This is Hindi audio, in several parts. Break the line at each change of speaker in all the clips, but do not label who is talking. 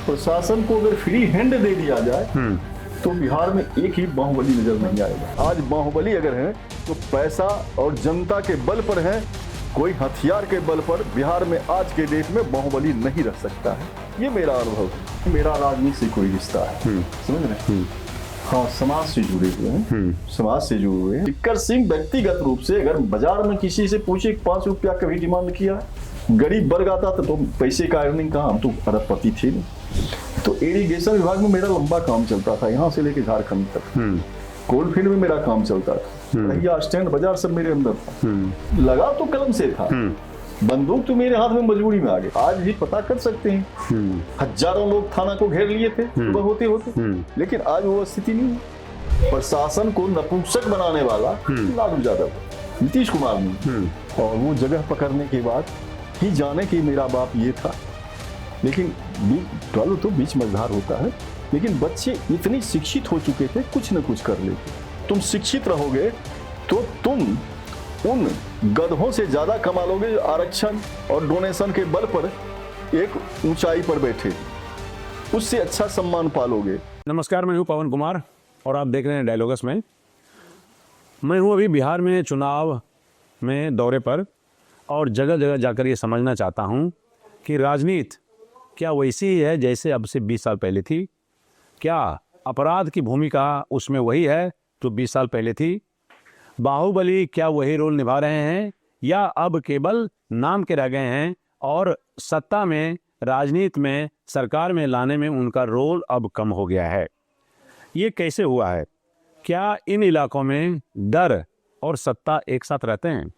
प्रशासन को अगर फ्री हैंड दे दिया जाए तो बिहार में एक ही बाहुबली नजर नहीं आएगा। आज बाहुबली अगर है तो पैसा और जनता के बल पर है, कोई हथियार के बल पर बिहार में आज के डेट में बाहुबली नहीं रह सकता है। ये मेरा अनुभव है। मेरा राजनीति से कोई रिश्ता है, समझ रहे हैं? हाँ, समाज से जुड़े हुए हैं, समाज से जुड़े हुए हैं। टिक्कर सिंह व्यक्तिगत रूप से अगर बाजार में किसी से पूछे 5 रुपया कभी डिमांड किया है, गरीब वर्ग आता तो पैसे का अर्निंग कहाँ, हम तो अरबपति थे नहीं। तो इरिगेशन विभाग में मेरा लंबा काम चलता था, यहाँ से लेके झारखंड तक। कोल फील्ड में मेरा काम चलता था, रहिया स्टैंड बाजार सब मेरे अंदर था। लगा तो कलम से था, बंदूक तो मेरे हाथ में मजबूरी में आ गई। आज भी पता कर सकते हैं, हजारों लोग थाना को घेर लिए थे सुबह होते होते, लेकिन आज वो स्थिति नहीं है। प्रशासन को नपुंसक बनाने वाला लालू यादव, नीतीश कुमार ने, और वो जगह पकड़ने के बाद ही जाने कि मेरा बाप ये था। लेकिन ट्वालो तो बीच मझधार होता है, लेकिन बच्चे इतने शिक्षित हो चुके थे, कुछ न कुछ कर लेते। तुम शिक्षित रहोगे तो तुम उन गधों से ज्यादा कमा लोगे जो आरक्षण और डोनेशन के बल पर एक ऊंचाई पर बैठे, उससे अच्छा सम्मान पालोगे।
नमस्कार, मैं हूं पवन कुमार और आप देख रहे हैं डायलॉगस में। मैं हूं अभी बिहार में चुनाव में दौरे पर और जगह जगह जाकर ये समझना चाहता हूं कि राजनीति क्या वैसी ही है जैसे अब से 20 साल पहले थी? क्या अपराध की भूमिका उसमें वही है जो 20 साल पहले थी? बाहुबली क्या वही रोल निभा रहे हैं या अब केवल नाम के रह गए हैं और सत्ता में, राजनीति में, सरकार में लाने में उनका रोल अब कम हो गया है? ये कैसे हुआ है? क्या इन इलाकों में डर और सत्ता एक साथ रहते हैं?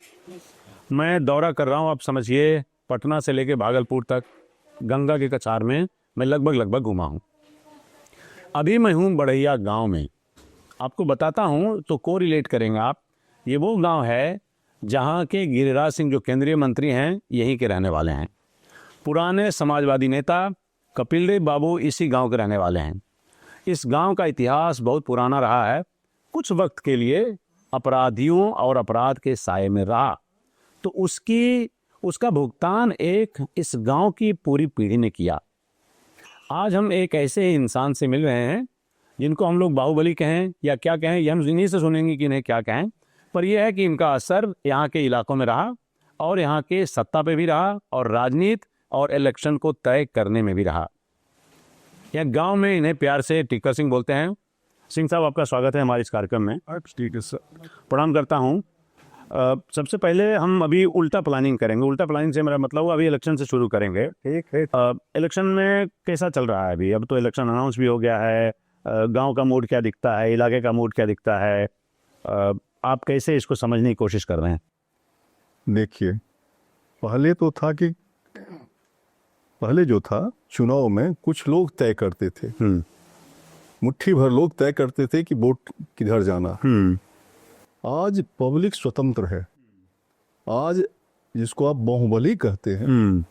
मैं दौरा कर रहा हूँ, आप समझिए पटना से लेकर भागलपुर तक गंगा के कछार में मैं लगभग घूमा हूँ। अभी मैं हूँ बड़ैया गांव में। आपको बताता हूँ तो को रिलेट करेंगे आप। ये वो गांव है जहाँ के गिरिराज सिंह जो केंद्रीय मंत्री हैं यहीं के रहने वाले हैं। पुराने समाजवादी नेता कपिल देव बाबू इसी गांव के रहने वाले हैं। इस गांव का इतिहास बहुत पुराना रहा है, कुछ वक्त के लिए अपराधियों और अपराध के साये में रहा, तो उसका भुगतान एक इस गांव की पूरी पीढ़ी ने किया। आज हम एक ऐसे इंसान से मिल रहे हैं जिनको हम लोग बाहुबली कहें या क्या कहें, ये हम इन्हीं से सुनेंगे कि इन्हें क्या कहें, पर यह है कि इनका असर यहाँ के इलाकों में रहा और यहाँ के सत्ता पे भी रहा और राजनीति और इलेक्शन को तय करने में भी रहा। यह गांव में इन्हें प्यार से टिक्कर सिंह बोलते हैं। सिंह साहब, आपका स्वागत है हमारे इस कार्यक्रम में।
ठीक है सर,
प्रणाम करता हूँ। सबसे पहले हम अभी उल्टा प्लानिंग करेंगे। उल्टा प्लानिंग से मेरा मतलब अभी इलेक्शन से शुरू करेंगे।
ठीक है।
इलेक्शन में कैसा चल रहा है अभी? अब तो इलेक्शन अनाउंस भी हो गया है। गांव का मूड क्या दिखता है, इलाके का मूड क्या दिखता है? आप कैसे इसको समझने की कोशिश कर रहे हैं?
देखिए, पहले तो था कि पहले जो था चुनाव में कुछ लोग तय करते थे, मुट्ठी भर लोग तय करते थे कि वोट किधर जाना। आज पब्लिक स्वतंत्र है। आज जिसको आप बाहुबली कहते हैं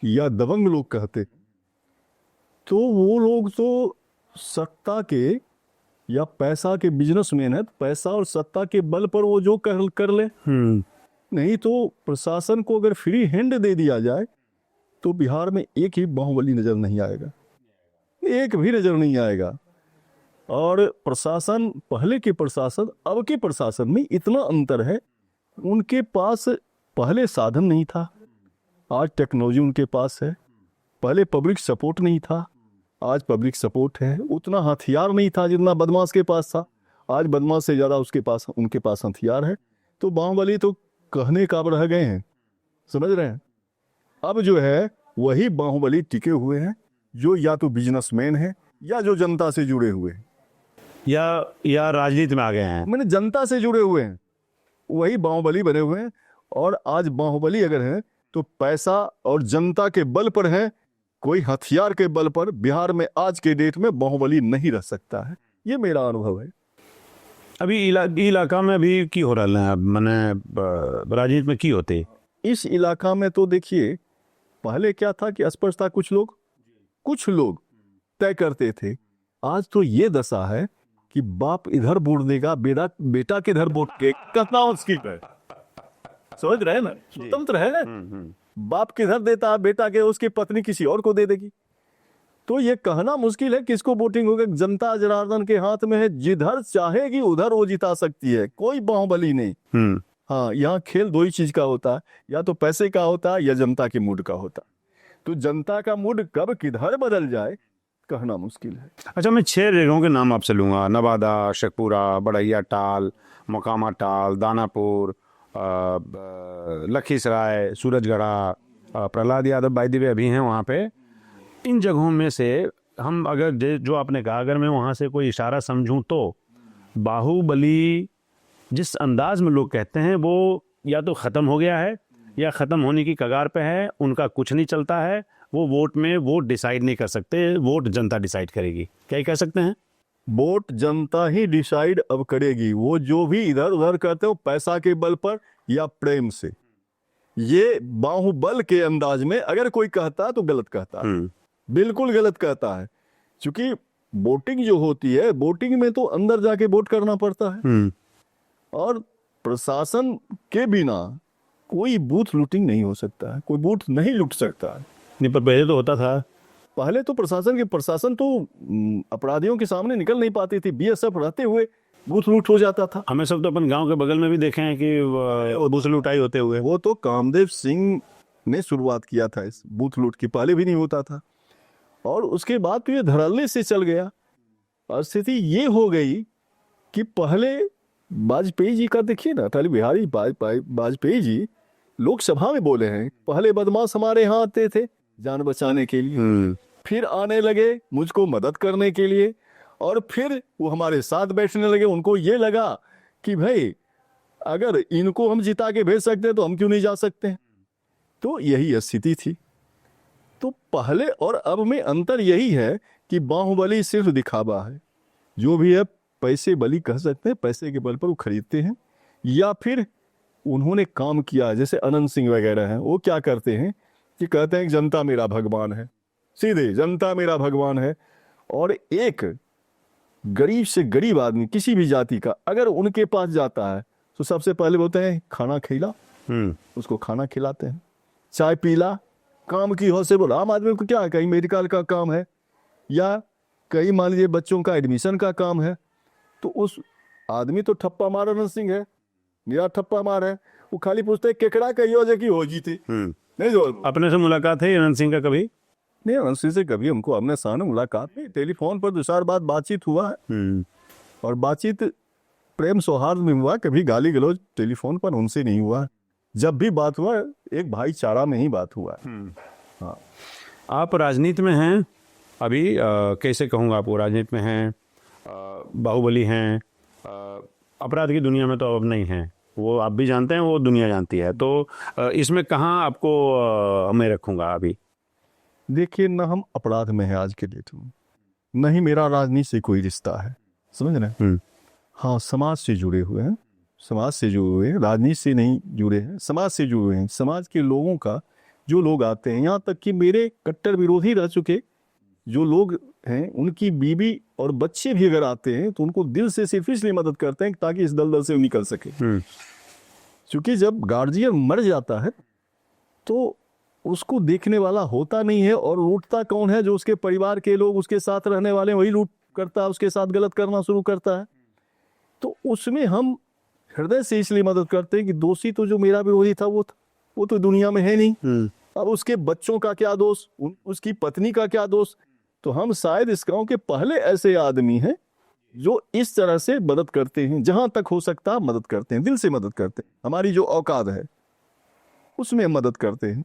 या दबंग लोग कहते, तो वो लोग तो सत्ता के या पैसा के बिजनेसमैन है। पैसा और सत्ता के बल पर वो जो कर ले। नहीं तो प्रशासन को अगर फ्री हैंड दे दिया जाए तो बिहार में एक ही बाहुबली नजर नहीं आएगा, एक भी नजर नहीं आएगा। और प्रशासन, पहले के प्रशासन अब के प्रशासन में इतना अंतर है। उनके पास पहले साधन नहीं था, आज टेक्नोलॉजी उनके पास है। पहले पब्लिक सपोर्ट नहीं था, आज पब्लिक सपोर्ट है। उतना हथियार नहीं था जितना बदमाश के पास था, आज बदमाश से ज्यादा उनके पास हथियार है। तो बाहुबली तो कहने का अब रह गए हैं, समझ रहे हैं? अब जो है वही बाहुबली टिके हुए हैं जो या तो बिजनेसमैन है या जो जनता से जुड़े हुए हैं
या राजनीति में आ गए हैं।
मैंने जनता से जुड़े हुए हैं, वही बाहुबली बने हुए हैं। और आज बाहुबली अगर है तो पैसा और जनता के बल पर है, कोई हथियार के बल पर बिहार में आज के डेट में बाहुबली नहीं रह सकता है। ये मेरा अनुभव है।
अभी इलाका में अभी की हो रहा है, मैंने राजनीति में की होते
इस इलाका में तो देखिए, पहले क्या था कि अस्पष्टता, कुछ लोग तय करते थे। आज तो ये दशा है कि बाप इधर वोट देगा, बेटा किधर वोट के कितना मुश्किल है। समझ रहे हैं ना? स्वतंत्र है। बाप किधर देता बेटा के, उसकी पत्नी किसी और को दे देगी। तो ये कहना मुश्किल है किसको वोटिंग होगा। जनता जनार्दन के हाथ में है, जिधर चाहेगी उधर वो जिता सकती है, कोई बाहुबली नहीं। हाँ, यहाँ खेल दो ही चीज का होता है, या तो पैसे का होता है या जनता के मूड का होता है। तो जनता का मूड कब किधर बदल जाए कहना मुश्किल है।
अच्छा, मैं 6 जगहों के नाम आपसे लूँगा, Nawada, Sheikhpura, बड़ैया Tal, Mokama Tal, Danapur, Lakhisarai, Surajgarha, Prahlad Yadav by the way अभी हैं वहाँ पे। इन जगहों में से हम अगर जो आपने कहा, अगर मैं वहाँ से कोई इशारा समझूं तो बाहुबली जिस अंदाज में लोग कहते हैं वो या तो ख़त्म हो गया है या ख़त्म होने की कगार पे है, उनका कुछ नहीं चलता है, वो वोट में वोट डिसाइड नहीं कर सकते, वोट जनता डिसाइड करेगी, क्या ही कह सकते हैं?
वोट जनता ही डिसाइड अब करेगी। वो जो भी इधर उधर करते हो पैसा के बल पर या प्रेम से, ये बाहुबल के अंदाज में अगर कोई कहता है तो गलत कहता है, बिल्कुल गलत कहता है। क्योंकि वोटिंग जो होती है, वोटिंग में तो अंदर जाके वोट करना पड़ता है, और प्रशासन के बिना कोई बूथ लूटिंग नहीं हो सकता है, कोई बूथ नहीं लूट सकता है।
नहीं, पर पहले तो होता था।
पहले तो प्रशासन तो अपराधियों के सामने निकल नहीं पाती थी, बीएसएफ रहते हुए बूथ लूट हो जाता था।
हमें सब तो अपन गांव के बगल में भी देखे हैं कि बूथ लूटाई होते हुए।
वो तो कामदेव सिंह ने शुरुआत किया था इस बूथ लूट की, पहले भी नहीं होता था, और उसके बाद तो ये धड़ल्ले से चल गया। और स्थिति ये हो गई कि पहले वाजपेयी जी का देखिए ना, अटल बिहारी वाजपेयी जी लोकसभा में बोले हैं, पहले बदमाश हमारे यहाँ आते थे जान बचाने के लिए, फिर आने लगे मुझको मदद करने के लिए, और फिर वो हमारे साथ बैठने लगे। उनको ये लगा कि भाई अगर इनको हम जिता के भेज सकते हैं तो हम क्यों नहीं जा सकते हैं। तो यही स्थिति थी। तो पहले और अब में अंतर यही है कि बाहुबली सिर्फ दिखावा है, जो भी है पैसे बली कह सकते हैं, पैसे के बल पर वो खरीदते हैं, या फिर उन्होंने काम किया। जैसे अनंत सिंह वगैरह हैं, वो क्या करते हैं कि कहते हैं कि जनता मेरा भगवान है, सीधे जनता मेरा भगवान है। और एक गरीब से गरीब आदमी किसी भी जाति का अगर उनके पास जाता है तो सबसे पहले बोलते हैं खाना खिला, उसको खाना खिलाते हैं, चाय पीला, काम की हो से बोला। आम आदमी को क्या है, कहीं मेडिकल का काम है या कहीं मान लीजिए बच्चों का एडमिशन का काम है, तो उस आदमी तो ठप्पा मार अनंत सिंह है, मेरा ठप्पा मार है, वो खाली पूछते हैं केकड़ा कहियो जे की हो जीते। नहीं जो
अपने से मुलाकात है अनंत सिंह का कभी?
नहीं, अनंत सिंह से कभी हमको आमने सामने मुलाकात नहीं, टेलीफोन पर 2-4 बार बातचीत हुआ है, और बातचीत प्रेम सौहार्द में हुआ, कभी गाली गलौज टेलीफोन पर उनसे नहीं हुआ। जब भी बात हुआ एक भाईचारा में ही बात हुआ। हाँ,
आप राजनीति में हैं अभी, कैसे कहूँगा आपको, राजनीति में हैं, बाहुबली हैं, अपराध की दुनिया में तो अब नहीं हैं, वो आप भी जानते हैं, वो दुनिया जानती है, तो इसमें कहाँ आपको मैं रखूँगा अभी?
देखिए, न हम अपराध में हैं आज के डेट में, न ही मेरा राजनीति से कोई रिश्ता है, समझ रहे? हाँ, समाज से जुड़े हुए हैं, समाज से जुड़े हुए हैं, राजनीति से नहीं जुड़े हैं, समाज से जुड़े हुए हैं। समाज के लोगों का जो लोग आते हैं, यहाँ तक कि मेरे कट्टर विरोधी रह चुके जो लोग हैं, उनकी बीवी और बच्चे भी अगर आते हैं तो उनको दिल से सिर्फ इसलिए मदद करते हैं ताकि इस दलदल से निकल सके। क्योंकि जब गार्जियन मर जाता है तो उसको देखने वाला होता नहीं है, और लूटता कौन है? जो उसके परिवार के लोग, उसके साथ रहने वाले, वही लूट करता है, उसके साथ गलत करना शुरू करता है। तो उसमें हम हृदय से इसलिए मदद करते हैं कि दोषी तो जो मेरा विरोधी था वो तो दुनिया में है नहीं, अब उसके बच्चों का क्या दोष, उसकी पत्नी का क्या दोष। तो हम शायद इस गांव के पहले ऐसे आदमी हैं जो इस तरह से मदद करते हैं, जहां तक हो सकता मदद करते हैं, दिल से मदद करते हैं, हमारी जो औकात है उसमें मदद करते हैं।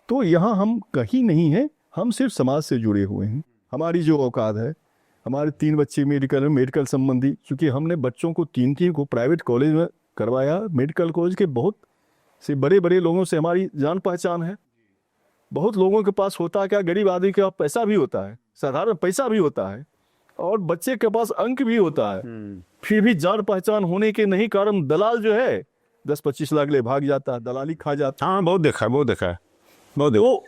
तो यहाँ हम कहीं नहीं है, हम सिर्फ समाज से जुड़े हुए हैं। हमारी जो औकात है, हमारे 3 बच्चे मेडिकल संबंधी, क्योंकि हमने बच्चों को 3 को प्राइवेट कॉलेज में करवाया, मेडिकल कॉलेज के बहुत से बड़े बड़े लोगों से हमारी जान पहचान है। बहुत लोगों के पास होता क्या, गरीब आदमी के पास पैसा भी होता है, साधारण पैसा भी होता है, और बच्चे के पास अंक भी होता है, फिर भी जान पहचान होने के नहीं कारण दलाल जो है 10-25 लाख ले भाग जाता है, दलाली खा जाता है।
हाँ, बहुत देखा है।
तो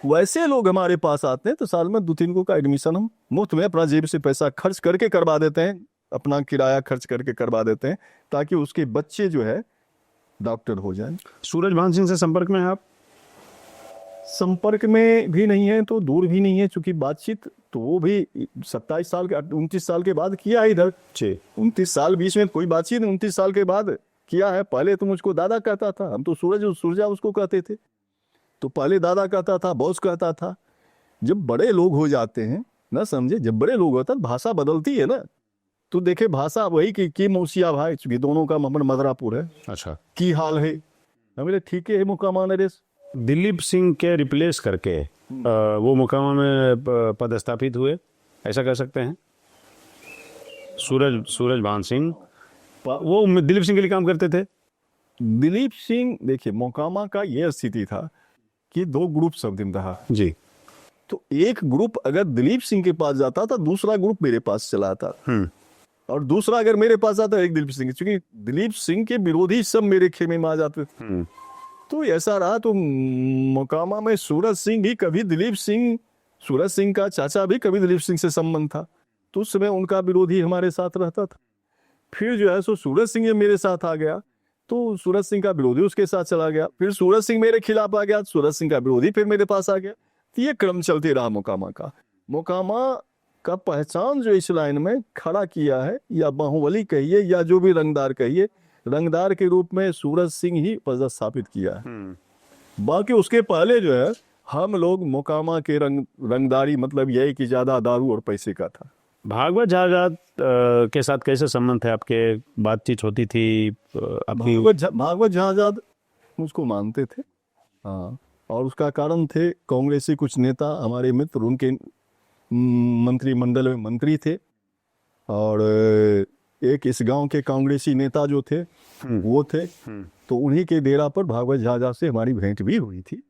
वैसे लोग हमारे पास आते हैं तो साल में 2-3 को का एडमिशन हम मुफ्त में अपना जेब से पैसा खर्च करके करवा देते हैं, अपना किराया खर्च करके करवा देते हैं, ताकि उसके बच्चे जो है डॉक्टर हो जाए।
सूरजभान सिंह से संपर्क में हैं आप?
संपर्क में भी नहीं है तो दूर भी नहीं है, चूंकि बातचीत तो वो भी 27 साल के 29 साल के बाद किया है इधर। 29 साल बीच में कोई बातचीत 29 साल के बाद किया है। पहले तो मुझको दादा कहता था, हम तो सूरजा उसको कहते थे, तो पहले दादा कहता था, बॉस कहता था। जब बड़े लोग हो जाते हैं ना, समझे, जब बड़े लोग होते हैं भाषा बदलती है ना। तो देखे भाषा वही की मौसिया भाई, चूंकि दोनों का ममन मदरापुर है।
अच्छा,
की हाल है, हमें ठीक है मुकामा नरेश।
दिलीप सिंह के रिप्लेस करके वो मुकामा में पदस्थापित हुए, ऐसा कह सकते हैं। सूरज भान सिंह वो दिलीप सिंह के लिए काम करते थे।
दिलीप सिंह, देखिए मोकामा का यह स्थिति था कि दो ग्रुप सब दिन रहा
जी।
तो एक ग्रुप अगर दिलीप सिंह के पास जाता था, दूसरा ग्रुप मेरे पास चला आता, और दूसरा अगर मेरे पास आता एक दिलीप सिंह, क्योंकि दिलीप सिंह के विरोधी सब मेरे खेमे में आ जाते थे। तो ऐसा रहा। तो मोकामा में सूरज सिंह का चाचा भी कभी दिलीप सिंह से संबंध था, तो उस समय उनका विरोधी हमारे साथ रहता था। फिर जो है सो सूरज सिंह जब मेरे साथ आ गया तो सूरज सिंह का विरोधी उसके साथ चला गया, फिर सूरज सिंह मेरे खिलाफ आ गया, सूरज सिंह का विरोधी फिर मेरे पास आ गया। तो ये क्रम चलते रहा मोकामा का पहचान जो इस लाइन में खड़ा किया है, या बाहुबली कहिए या जो भी रंगदार कहिए, रंगदार के रूप में सूरज सिंह ही पदस्थापित किया है। बाकी उसके पहले जो है हम लोग मोकामा के रंगदारी मतलब यही कि ज्यादा दारू और पैसे का था।
भागवत जहाजात के साथ कैसे संबंध थे आपके? बातचीत होती थी आपकी?
भागवत जहाजात मुझको मानते थे, हाँ, और उसका कारण थे कांग्रेसी कुछ नेता हमारे मित्र, उनके मंत्रिमंडल में मंत्री थे, और एक इस गांव के कांग्रेसी नेता जो थे वो थे। तो उन्हीं के डेरा पर भागवत झाझा से हमारी भेंट भी हुई थी,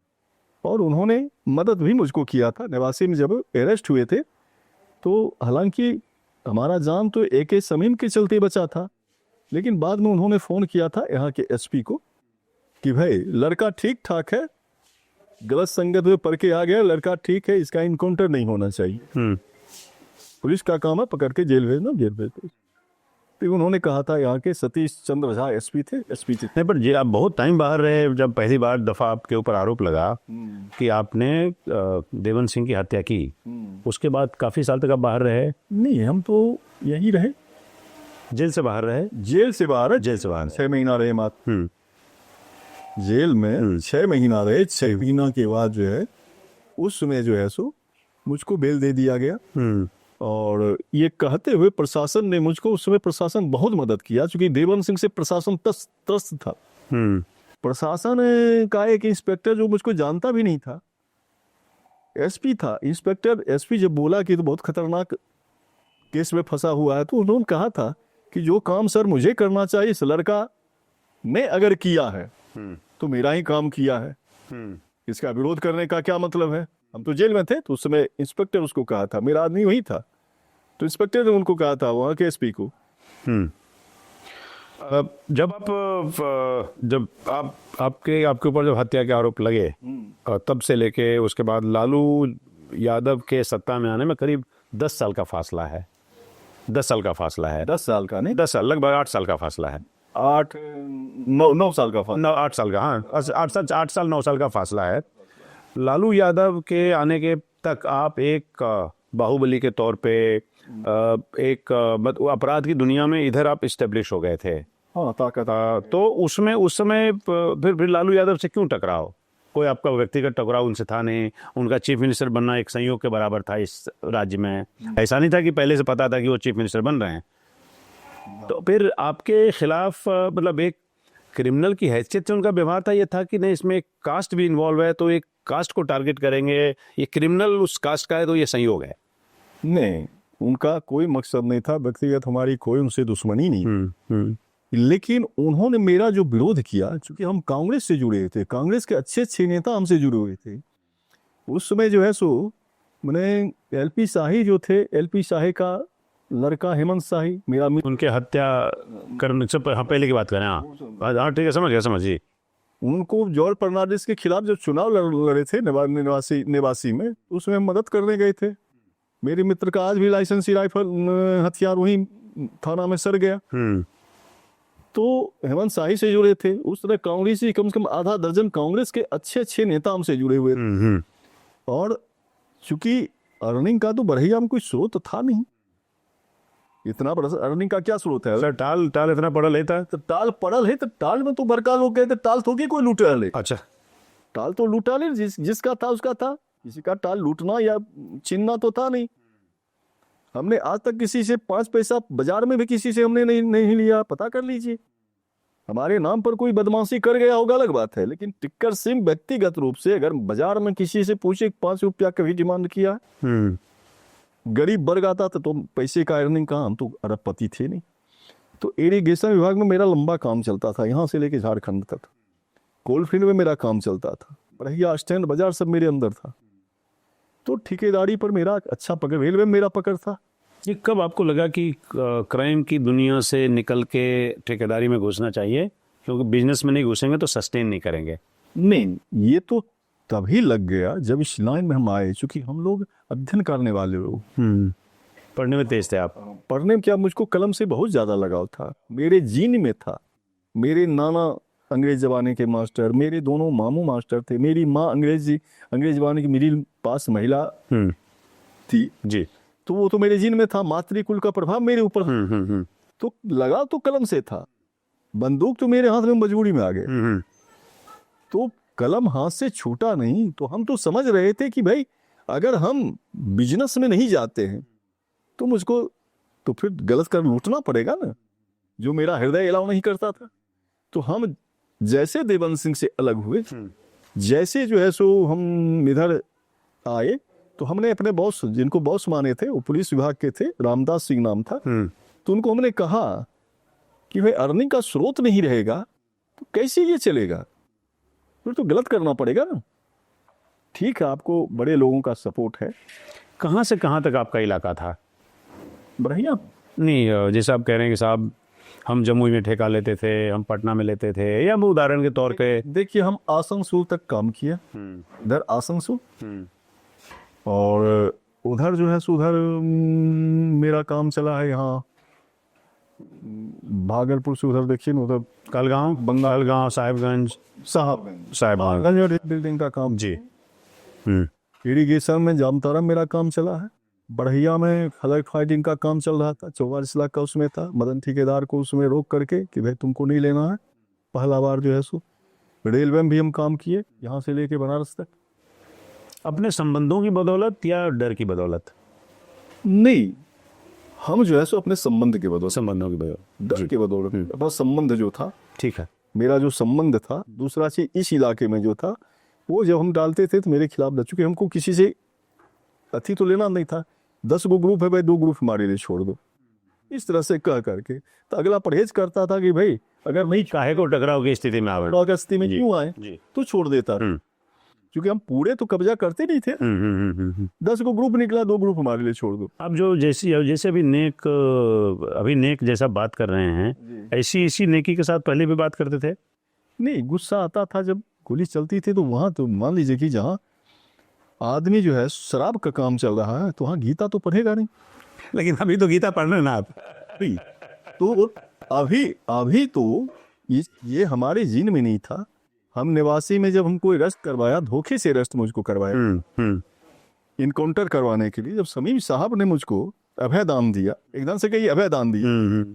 और उन्होंने मदद भी मुझको किया था। नेवासी में जब अरेस्ट हुए थे तो हालांकि हमारा जान तो AK समीम के चलते बचा था, लेकिन बाद में उन्होंने फोन किया था यहाँ के SP को कि भाई लड़का ठीक ठाक है, गलत संगत में पढ़ के आ गया, लड़का ठीक है, इसका इनकाउंटर नहीं होना चाहिए। पुलिस का काम है पकड़ के जेल भेजना, जेल भेज दो। तो उन्होंने कहा था, यहाँ के सतीश चंद्र झा SP थे।
नहीं, पर जी आप बहुत टाइम बाहर रहे। जब पहली बार दफा आपके ऊपर आरोप लगा कि आपने देवन सिंह की हत्या की, उसके बाद काफी साल तक आप बाहर रहे?
नहीं, हम तो यही रहे।
जेल से बाहर रहे?
जेल से बाहर 6 महीना रहे मात्र। जेल में 6 महीना रहे। 6 महीना के बाद जो है उस समय जो है सो मुझको बेल दे दिया गया। और ये कहते हुए प्रशासन ने मुझको, उस समय प्रशासन बहुत मदद किया, क्योंकि देवन सिंह से प्रशासन त्रस्त था। प्रशासन का एक इंस्पेक्टर जो मुझको जानता भी नहीं था, SP था। इंस्पेक्टर SP जब बोला कि तो बहुत खतरनाक केस में फंसा हुआ है, तो उन्होंने कहा था कि जो काम सर मुझे करना चाहिए इस लड़का ने अगर किया है तो मेरा ही काम किया है, इसका विरोध करने का क्या मतलब है। हम तो जेल में थे, तो उस समय इंस्पेक्टर उसको कहा था, मेरा आदमी वही था, तो इंस्पेक्टर ने उनको कहा था वहाँ के SP को।
जब आपके ऊपर जब हत्या के आरोप लगे, तब से लेके उसके बाद लालू यादव के सत्ता में आने में करीब 10 साल का फासला है। 10 साल का फासला है।
10 साल का नहीं,
10 साल, लगभग 8 साल का फासला है।
9 साल का फासला।
8 साल का, हाँ, 8 साल 9 साल का फासला है। लालू यादव के आने के तक आप एक बाहुबली के तौर पे एक अपराध की दुनिया में इधर आप इस्टेब्लिश हो गए थे।
हाँ, ताकत।
तो उसमें उस समय फिर लालू यादव से क्यों टकराव? कोई आपका व्यक्तिगत टकराव उनसे था नहीं? उनका चीफ मिनिस्टर बनना एक संयोग के बराबर था इस राज्य में। ऐसा नहीं था कि पहले से पता था कि वो चीफ मिनिस्टर बन रहे हैं। तो फिर आपके खिलाफ मतलब एक क्रिमिनल की हैसियत से उनका व्यवहार था, ये था कि नहीं इसमें एक कास्ट भी इन्वॉल्व है, तो एक कास्ट को टारगेट करेंगे, ये क्रिमिनल उस कास्ट का है, तो ये संयोग है?
नहीं, उनका कोई मकसद नहीं था, व्यक्तिगत हमारी कोई उनसे दुश्मनी नहीं। लेकिन उन्होंने मेरा जो विरोध किया, क्योंकि हम कांग्रेस से जुड़े थे, कांग्रेस के अच्छे नेता हमसे जुड़े हुए थे उस समय जो है सो, मैंने LP शाही जो थे, LP शाही का लड़का हेमंत शाही, मेरा
उनके हत्या करने से पहले की बात करें। हाँ ठीक है, समझिए।
उनको जॉर्ज फर्नांडिस के खिलाफ जब चुनाव लड़े थे नेवासी में, उसमें मदद करने गए थे। मेरे मित्र का आज भी लाइसेंसी राइफल हथियार वहीं थाना में सड़ गया। तो हेमंत शाही से जुड़े थे, उस तरह कांग्रेस ही कम से कम आधा दर्जन कांग्रेस के अच्छे अच्छे नेता हमसे जुड़े हुए थे। और चूंकि अर्निंग का तो बरहिया में कोई स्रोत था नहीं, इतना बड़ा अर्निंग का क्या स्रोत है?
सर टाल टाल इतना पड़ा लेता है।
तो टाल पड़ल है, तो टाल में तो बड़का लोग कहते टाल थोड़ी कोई लूटा ले।
अच्छा,
टाल तो लूटा ले, जिसका था उसका था, किसी का टाल लूटना या छीनना तो था नहीं। हमने आज तक किसी से 5 पैसा बाजार में भी किसी से हमने नहीं लिया, पता कर लीजिए। हमारे नाम पर कोई बदमाशी कर गया होगा अलग बात है, लेकिन टिक्कर सिंह व्यक्तिगत रूप से अगर बाजार में किसी से पूछे 5 रुपया कभी डिमांड किया, गरीब वर्ग आता था तो पैसे का अर्निंग कहाँ, हम तो अरबपति थे नहीं। तो इरिगेशन विभाग में मेरा लंबा काम चलता था, यहाँ से लेके झारखंड तक। कोल फील्ड में मेरा काम चलता था, बरहिया स्टैंड बाजार सब मेरे अंदर था। तो ठेकेदारी पर मेरा अच्छा पकड़, रेलवे में मेरा पकड़ था।
ये कब आपको लगा कि क्राइम की दुनिया से निकल के ठेकेदारी में घुसना चाहिए, क्योंकि बिजनेस में नहीं घुसेंगे तो सस्टेन नहीं करेंगे?
नहीं, ये तो तभी लग गया जब इस लाइन में हम आए, चूंकि हम लोग अध्ययन करने वाले लोग,
पढ़ने में तेज थे आप?
पढ़ने में क्या, मुझको कलम से बहुत ज्यादा लगाव था, मेरे जीन में था। मेरे नाना अंग्रेज जमाने के मास्टर, मेरे दोनों मामू मास्टर थे, मेरी माँ अंग्रेज जमाने की मिडिल पास महिला थी
जी।
तो वो तो मेरे जीन में था, मातृकुल का प्रभाव मेरे ऊपर। तो लगा तो कलम से था, बंदूक तो मेरे हाथ में मजबूरी में आ गए। तो कलम हाथ से छूटा नहीं। तो हम तो समझ रहे थे कि भाई अगर हम बिजनेस में नहीं जाते हैं तो मुझको तो फिर गलत कर लूटना पड़ेगा ना, जो मेरा हृदय अलाउ नहीं करता था। तो हम जैसे देवबंद सिंह से अलग हुए, जैसे जो है सो हम इधर आए, तो हमने अपने बॉस, जिनको बॉस माने थे, वो पुलिस विभाग के थे, रामदास सिंह नाम था। तो उनको हमने कहा कि भाई अर्निंग का स्रोत नहीं रहेगा तो कैसे ये चलेगा, फिर तो गलत करना पड़ेगा ना। ठीक है, आपको बड़े लोगों का सपोर्ट है।
कहाँ से कहाँ तक आपका इलाका था?
बढ़िया
नहीं, जैसे आप कह रहे हैं कि साहब हम जमुई में ठेका लेते थे, हम पटना में लेते थे, या हम उदाहरण के तौर पे,
देखिए हम आसनसोल तक काम किया, इधर आसनसोल, और उधर जो है सो उधर मेरा काम चला है। यहाँ भागलपुर से उधर देखिए ना, उधर
कलगांव, बंगाल गांव, साहिबगंज,
साहिबगंज बिल्डिंग का काम
जी।
इरिगेशन में जामतारा मेरा काम चला है। बढ़िया में फ्लड फाइटिंग का काम चल रहा था, 44 लाख का उसमें था। मदन ठेकेदार को उसमें रोक करके कि भाई तुमको नहीं लेना है, पहला बार जो है सो। रेलवे में भी हम काम किए, यहाँ से लेके बनारस तक।
अपने संबंधों की बदौलत या डर की बदौलत?
नहीं, हम जो है सो अपने संबंध के बदौलत,
संबंधों की बदौलत,
डर के बदौलत। अपना संबंध जो था,
ठीक है,
मेरा जो संबंध था, दूसरा चीज इस इलाके में जो था, वो जब हम डालते थे तो मेरे खिलाफ लड़, चुके हमको किसी से अति तो लेना नहीं था। 10 गो ग्रुप है भाई, 2 ग्रुप हमारे लिए छोड़ दो, इस तरह से कह करके। तो अगला परहेज करता था कि भाई अगर नहीं,
काहे को टकराव की स्थिति में आवे,
स्थिति में क्यों आए, तो छोड़ देता, क्योंकि हम पूरे तो कब्जा करते नहीं थे। 10 को ग्रुप निकला, 2 ग्रुप हमारे लिए छोड़ दो।
अब जो जैसे अभी नेक जैसा बात कर रहे हैं, ऐसी इसी नेकी के साथ पहले भी बात करते थे?
नहीं, गुस्सा आता था जब गोली चलती थी, तो वहां तो मान लीजिए कि जहाँ आदमी जो है शराब का काम चल रहा है, तो वहाँ गीता तो पढ़ेगा नहीं।
लेकिन अभी तो गीता पढ़ रहे ना आप।
तो अभी तो ये हमारे जीन में नहीं था। हम निवासी में जब हमको अरेस्ट करवाया, धोखे से अरेस्ट मुझको करवाया, इनकाउंटर करवाने के लिए, जब समीम साहब ने मुझको अभय दान दिया, एकदम से कही अभय दान दिया।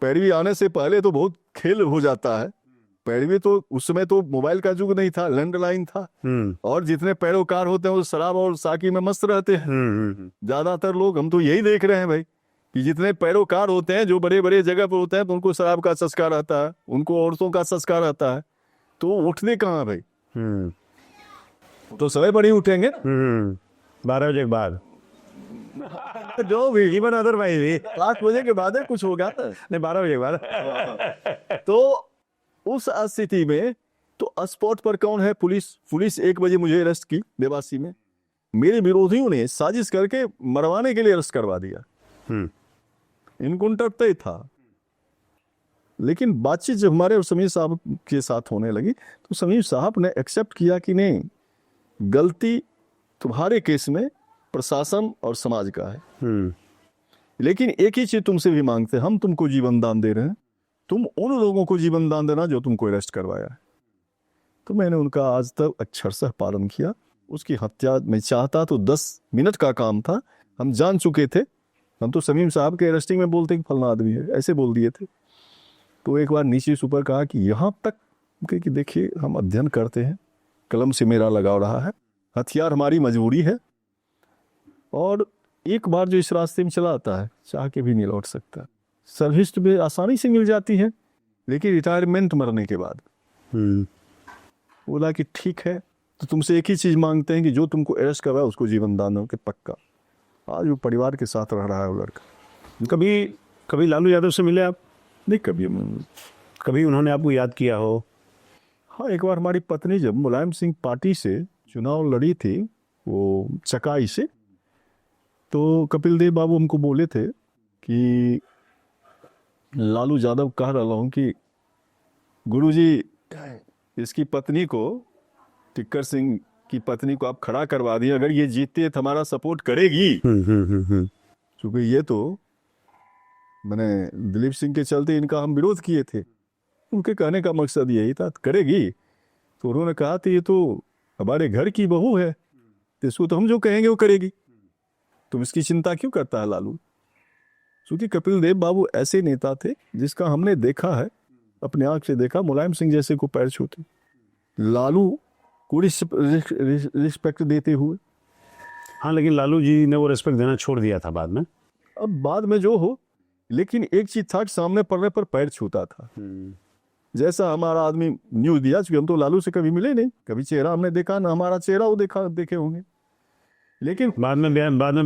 पैरवी आने से पहले तो बहुत खेल हो जाता है। पैरवी तो उस समय तो मोबाइल का युग नहीं था, लैंडलाइन था, और जितने पैरोकार होते हैं वो शराब और साकी में मस्त रहते हैं। ज्यादातर लोग, हम तो यही देख रहे हैं भाई, कि जितने पैरोकार होते हैं जो बड़े बड़े जगह पर होते हैं, तो उनको शराब का चस्का रहता है, उनको औरतों का चस्का रहता है, तो उठने कहाँ भाई? तो समय पर ही उठेंगे
12 बजे के बाद।
जो भी
इवन अदरवाइज भी
8 बजे के बाद कुछ होगा
नहीं, 12 बजे के बाद।
तो उस स्थिति में तो स्पॉट पर कौन है? पुलिस 1 बजे मुझे अरेस्ट की देवासी में। मेरे विरोधियों ने साजिश करके मरवाने के लिए अरेस्ट करवा दिया। इनकाउंटर तय था, लेकिन बातचीत जब हमारे और समीर साहब के साथ होने लगी, तो समीर साहब ने एक्सेप्ट किया कि नहीं, गलती तुम्हारे केस में प्रशासन और समाज का है, लेकिन एक ही चीज तुमसे भी मांगते हैं, हम तुमको जीवन दान दे रहे हैं, तुम उन लोगों को जीवन दान देना जो तुमको अरेस्ट करवाया है। तो मैंने उनका आज तक अक्षरशः पालन किया। उसकी हत्या मैं चाहता तो 10 मिनट का काम था, हम जान चुके थे। हम तो समीम साहब के अरेस्टिंग में बोलते कि फलना आदमी है, ऐसे बोल दिए थे। तो एक बार नीचे सुपर कहा कि यहाँ तक कि देखिए हम अध्ययन करते हैं, कलम से मेरा लगाव रहा है, हथियार हमारी मजबूरी है, और एक बार जो इस रास्ते में चला आता है चाह के भी नहीं लौट सकता। सर्विस तो भी आसानी से मिल जाती है, लेकिन रिटायरमेंट मरने के बाद। बोला कि ठीक है, तो तुमसे एक ही चीज़ मांगते हैं कि जो तुमको अरेस्ट करवाया उसको जीवन दान हो के पक्का। आज वो परिवार के साथ रह रहा है वो लड़का।
कभी लालू यादव से मिले आप?
नहीं,
कभी उन्होंने आपको याद किया हो?
हाँ, एक बार हमारी पत्नी जब मुलायम सिंह पार्टी से चुनाव लड़ी थी, वो चकाई से, तो कपिल देव बाबू हमको बोले थे कि लालू यादव कह रहा हूँ कि गुरुजी इसकी पत्नी को, टिक्कर सिंह की पत्नी को आप खड़ा करवा दिए, अगर ये जीतती है तो हमारा सपोर्ट करेगी। क्योंकि ये तो मैंने दिलीप सिंह के चलते इनका हम विरोध किए थे, उनके कहने का मकसद यही था, करेगी। तो उन्होंने कहा था ये तो हमारे घर की बहू है, तो इसको तो हम जो कहेंगे वो करेगी, तुम इसकी चिंता क्यों करता है लालू। क्योंकि कपिल देव बाबू ऐसे नेता थे जिसका हमने देखा है, अपने आंख से देखा, मुलायम सिंह जैसे को पैर छूते, लालू को रिस्पेक्ट देते हुए।
हाँ, लेकिन लालू जी ने वो रिस्पेक्ट देना छोड़ दिया था बाद में।
अब बाद में जो हो, लेकिन एक चीज था कि सामने पड़ने पर पैर छूता था। जैसा हमारा आदमी न्यूज दिया, क्योंकि हम तो लालू से कभी मिले नहीं, कभी चेहरा हमने देखा ना, हमारा चेहरा वो देखे होंगे, लेकिन
बाद में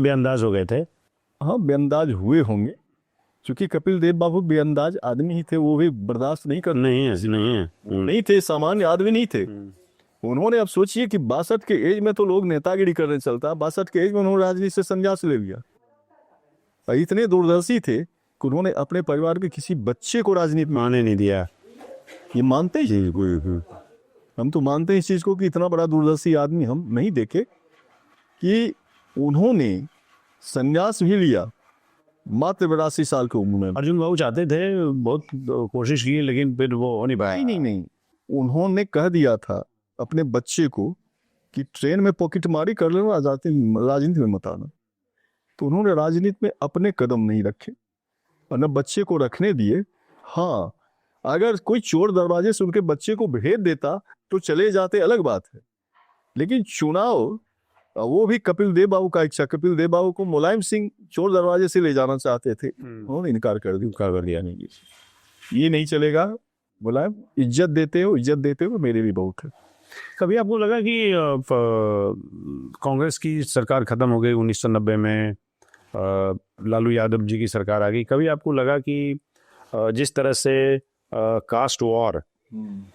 बेअंदाज हो गए थे।
हाँ, बेअंदाज हुए होंगे, क्योंकि कपिल देव बाबू बेअंदाज आदमी ही थे, वो भी बर्दाश्त नहीं कर नहीं थे, सामान्य आदमी नहीं थे। उन्होंने, अब सोचिए कि 62 के एज में तो लोग नेतागिरी करने चलता, 62 के एज में उन्होंने राजनीति से संन्यास ले लिया। इतने दूरदर्शी थे कि उन्होंने अपने परिवार के किसी बच्चे को राजनीति में
आने नहीं दिया।
ये मानते ही, हम तो मानते हैं इस चीज को कि इतना बड़ा दूरदर्शी आदमी हम नहीं देखे कि उन्होंने संन्यास भी लिया मात्र 82 साल की उम्र में।
अर्जुन बाबू चाहते थे, बहुत कोशिश की, लेकिन फिर वो हो नहीं पाया।
नहीं, उन्होंने कह दिया था अपने बच्चे को कि ट्रेन में पॉकेट मारी कर लेना, राजनीति में मत आना। तो उन्होंने राजनीति में अपने कदम नहीं रखे और न बच्चे को रखने दिए। हाँ, अगर कोई चोर दरवाजे से उनके बच्चे को भेज देता तो चले जाते, अलग बात है, लेकिन चुनाव, वो भी कपिल देव बाबू का इच्छा। कपिल देव बाबू को मुलायम सिंह चोर दरवाजे से ले जाना चाहते थे, उन्होंने इनकार कर दिया, नहीं, ये नहीं चलेगा। मुलायम इज्जत देते हो मेरे भी बहुत है।
कभी आपको लगा कि कांग्रेस की सरकार खत्म हो गई 1990 में, लालू यादव जी की सरकार आ गई, कभी आपको लगा कि जिस तरह से कास्ट वॉर,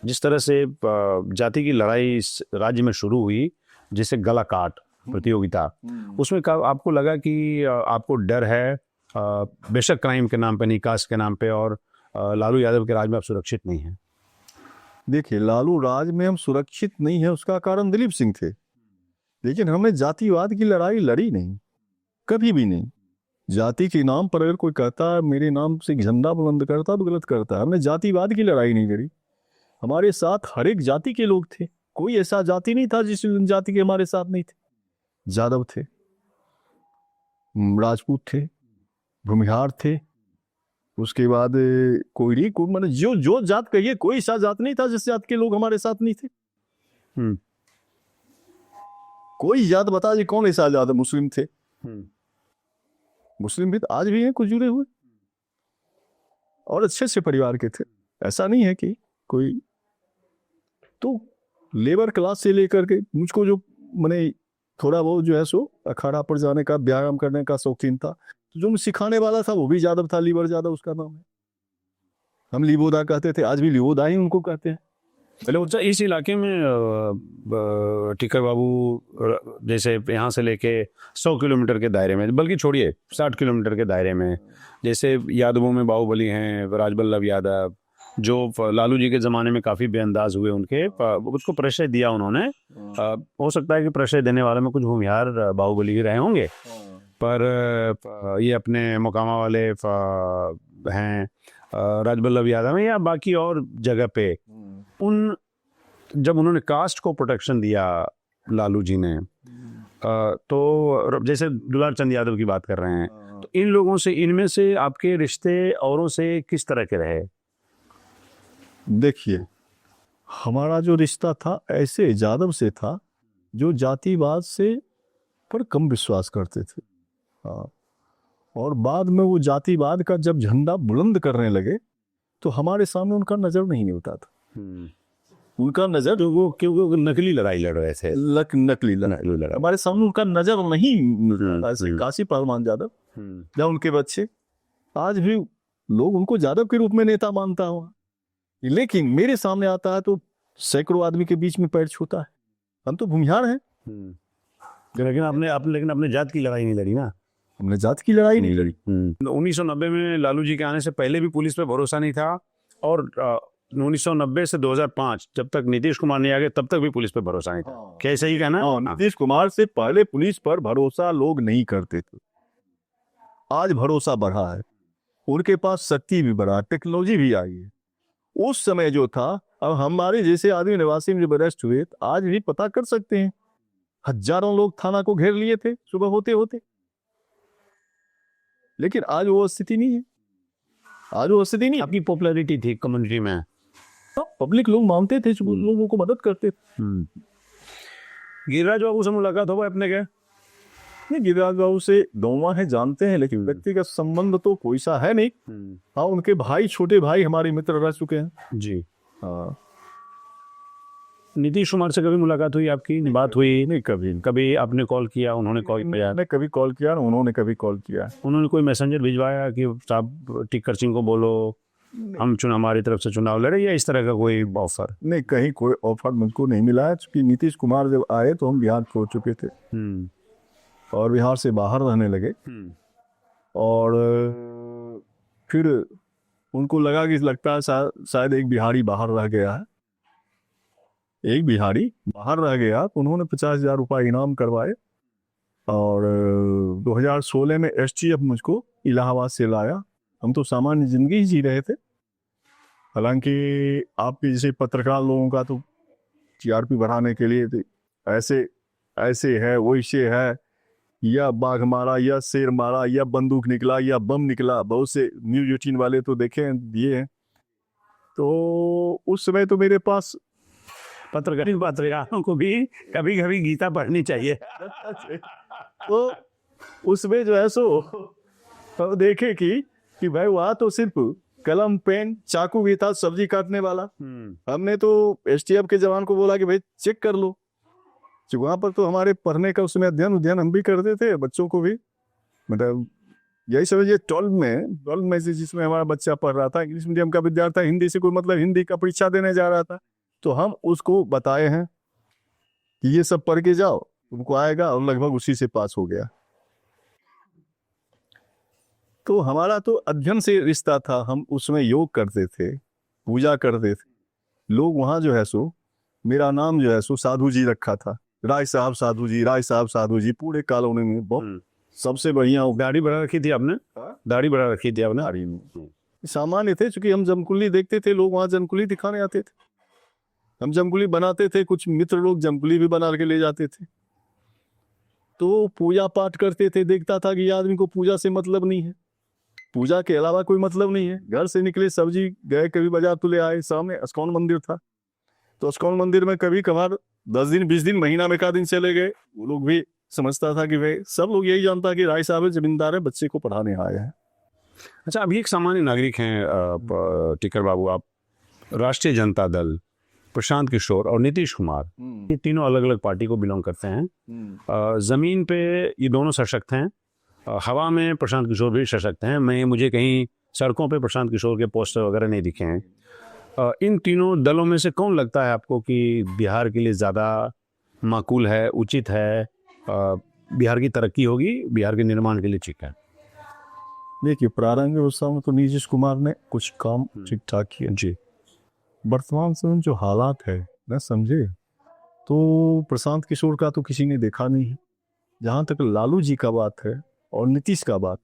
जिस तरह से जाति की लड़ाई इस राज्य में शुरू हुई, जिसे गला काट प्रतियोगिता, उसमें आपको लगा कि आपको डर है, बेशक क्राइम के नाम पे नहीं, कास्ट के नाम पे, और लालू यादव के राज में आप सुरक्षित नहीं हैं?
देखिए, लालू राज में हम सुरक्षित नहीं है, उसका कारण दिलीप सिंह थे, लेकिन हमने जातिवाद की लड़ाई लड़ी नहीं, कभी भी नहीं। जाति के नाम पर अगर कोई कहता है मेरे नाम से झंडा बुलंद करता तो गलत करता है। हमने जातिवाद की लड़ाई नहीं लड़ी। हमारे साथ हर एक जाति के लोग थे, कोई ऐसा जाति नहीं था जिस जाति के हमारे साथ नहीं थे। यादव थे, राजपूत थे, भूमिहार थे, उसके बाद कोई मैंने जो जात कहिए, कोई ऐसा जात नहीं था जिस जात के लोग हमारे साथ नहीं थे। कोई जात बता जी कौन ऐसा जात है? मुस्लिम थे, मुस्लिम भी आज भी हैं कुछ जुड़े हुए, और अच्छे से परिवार के थे। ऐसा नहीं है कि कोई, तो लेबर क्लास से लेकर के मुझको जो मैंने थोड़ा बहुत जो है सो अखाड़ा पर जाने का, व्यायाम करने का शौकीन था, तो जो सिखाने वाला था वो भी यादव था, लीवर यादव उसका नाम है। हम लिबोदा कहते थे, आज भी लिबोदा ही उनको कहते हैं।
पहले इस इलाके में टिक्कर बाबू जैसे यहाँ से लेके 100 किलोमीटर के दायरे में, बल्कि छोड़िए 60 किलोमीटर के दायरे में, जैसे यादवों में बाहुबली हैं, राजबल्लभ यादव, जो लालू जी के ज़माने में काफ़ी बेअंदाज हुए, उनके उसको प्रश्रय दिया उन्होंने। हो सकता है कि प्रश्रय देने वाले में कुछ भूमिहार बाहुबली ही रहे होंगे, पर ये अपने मोकामा वाले हैं, राजवल्लभ यादव में या बाकी और जगह पे, उन जब उन्होंने कास्ट को प्रोटेक्शन दिया लालू जी ने, तो जैसे दुलार चंद यादव की बात कर रहे हैं, तो इन लोगों से, इनमें से आपके रिश्ते औरों से किस तरह के रहे?
देखिए, हमारा जो रिश्ता था ऐसे यादव से था जो जातिवाद से पर कम विश्वास करते थे। हाँ, और बाद में वो जातिवाद का जब झंडा बुलंद करने लगे तो हमारे सामने उनका नजर नहीं होता था। उनका नजर,
तो वो क्योंकि नकली लड़ाई लड़ रहे थे,
नकली लड़ाई, हमारे सामने उनका नजर नहीं मिलता। ऐसे काशी पहलवान यादव या उनके बच्चे, आज भी लोग उनको यादव के रूप में नेता मानता हुआ, लेकिन मेरे सामने आता है तो सैकड़ों आदमी के बीच में पैर छूता है। हम तो भूमिहार हैं।
लेकिन आपने जात की लड़ाई नहीं लड़ी ना।
हमने जात की लड़ाई नहीं लड़ी।
1990 में लालू जी के आने से पहले भी पुलिस पे भरोसा नहीं था, और 1990 से 2005 जब तक नीतीश कुमार नहीं आ गए तब तक भी पुलिस पे भरोसा नहीं था। क्या सही कहना?
नीतीश कुमार से पहले पुलिस पर भरोसा लोग नहीं करते थे। आज भरोसा बढ़ा है, उनके पास शक्ति भी बढ़ा, टेक्नोलॉजी भी आई है। उस समय जो था, अब हमारे जैसे आदमी निवासी में जब अरेस्ट हुए, आज भी पता कर सकते हैं, हजारों लोग थाना को घेर लिए थे सुबह होते होते। लेकिन आज वो स्थिति नहीं है। आज वो स्थिति नहीं।
आपकी पॉपुलैरिटी थी कम्युनिटी में,
पब्लिक लोग मानते थे, लोगों को मदद करते थे।
गिरिराज बाबू से मुलाकात हो अपने के?
नहीं, गिरिराज बाबू से दोवा है, जानते हैं, लेकिन व्यक्तिगत संबंध तो कोई सा है नहीं। हाँ, उनके भाई, छोटे भाई हमारे मित्र रह चुके हैं
जी।
हाँ।
नीतीश कुमार से कभी मुलाकात हुई आपकी? बात हुई?
नहीं,
कभी आपने कॉल किया, उन्होंने कॉल किया?
मैंने कभी कॉल किया, उन्होंने कभी कॉल किया।
उन्होंने कोई मैसेंजर भिजवाया कि साहब टिक्कर सिंह को बोलो हम हमारी तरफ से चुनाव लड़े, या इस तरह का कोई ऑफर?
नहीं, कहीं कोई ऑफर मुझको नहीं मिला है, क्योंकि नीतीश कुमार जब आए तो हम बिहार छोड़ चुके थे और बिहार से बाहर रहने लगे। और फिर उनको लगा कि लगता है शायद एक बिहारी बाहर रह गया है। एक बिहारी बाहर रह गया तो उन्होंने 50,000 रुपये इनाम करवाए, और 2016 में एसटीएफ मुझको इलाहाबाद से लाया। हम तो सामान्य जिंदगी जी रहे थे, हालांकि आपके जैसे पत्रकार लोगों का तो टीआरपी बढ़ाने के लिए ऐसे है, वैसे है, या बाघ मारा, या शेर मारा, या बंदूक निकला, या बम निकला, बहुत से न्यूज 18 वाले तो देखे हैं, दिए हैं। तो उस समय तो मेरे पास
पत्रकारों को भी कभी कभी गीता पढ़नी चाहिए।
तो उसमें जो है सो तो देखे कि भाई वहाँ तो सिर्फ कलम, पेन, चाकू भी था, सब्जी काटने वाला। हमने तो एसटीएफ के जवान को बोला कि भाई चेक कर लो। वहाँ पर तो हमारे पढ़ने का उसमें अध्ययन हम भी करते थे, बच्चों को भी, मतलब यही समझिए 12 में से जिसमें हमारा बच्चा पढ़ रहा था, इंग्लिश मीडियम का विद्यार्थी, हिंदी से कोई मतलब हिंदी का परीक्षा देने जा रहा था, तो हम उसको बताए हैं कि ये सब पढ़ के जाओ, तुमको आएगा, और लगभग उसी से पास हो गया। तो हमारा तो अध्ययन से रिश्ता था। हम उसमें योग करते थे, पूजा करते थे। लोग वहाँ जो है सो मेरा नाम जो है सो साधु जी रखा था, राय साहब साधु जी, राय साहब साधु जी, पूरे कॉलोनी में बहुत सबसे बढ़िया।
दाढ़ी बढ़ा रखी थी आपने? दाढ़ी बढ़ा रखी थी आपने?
दाढ़ी में सामान्य थे, क्योंकि हम जमकुली देखते थे, लोग वहाँ जमकुली दिखाने आते थे, हम जमकुली बनाते थे, कुछ मित्र लोग जमकुली भी बना के ले जाते थे। तो पूजा पाठ करते थे, देखता था कि ये आदमी को पूजा से मतलब नहीं है, पूजा के अलावा कोई मतलब नहीं है। घर से निकले, सब्जी गए, कभी बाजार तुले आए, सामने इस्कॉन मंदिर था, तो इस्कॉन मंदिर में कभी कभार 10 दिन 20 दिन, महीना में 1 दिन चले गए। वो लोग भी समझता था कि भाई, सब लोग यही जानता कि राय साहब जमींदार है, बच्चे को पढ़ाने आए हैं।
अच्छा, अभी एक सामान्य नागरिक हैं टिक्कर बाबू, आप राष्ट्रीय जनता दल, प्रशांत किशोर और नीतीश कुमार, ये तीनों अलग अलग पार्टी को बिलोंग करते हैं। जमीन पे ये दोनों सशक्त हैं, हवा में प्रशांत किशोर भी सशक्त हैं। मुझे कहीं सड़कों पे प्रशांत किशोर के पोस्टर वगैरह नहीं दिखे हैं। इन तीनों दलों में से कौन लगता है आपको कि बिहार के लिए ज़्यादा माकूल है, उचित है, बिहार की तरक्की होगी, बिहार के निर्माण के लिए ठीक है?
देखिए, प्रारंभिक अवस्था में तो नीतीश कुमार ने कुछ काम ठीक ठाक किए जी। वर्तमान समय जो हालात है ना, समझे, तो प्रशांत किशोर का तो किसी ने देखा नहीं है। जहाँ तक लालू जी का बात है और नीतीश का बात,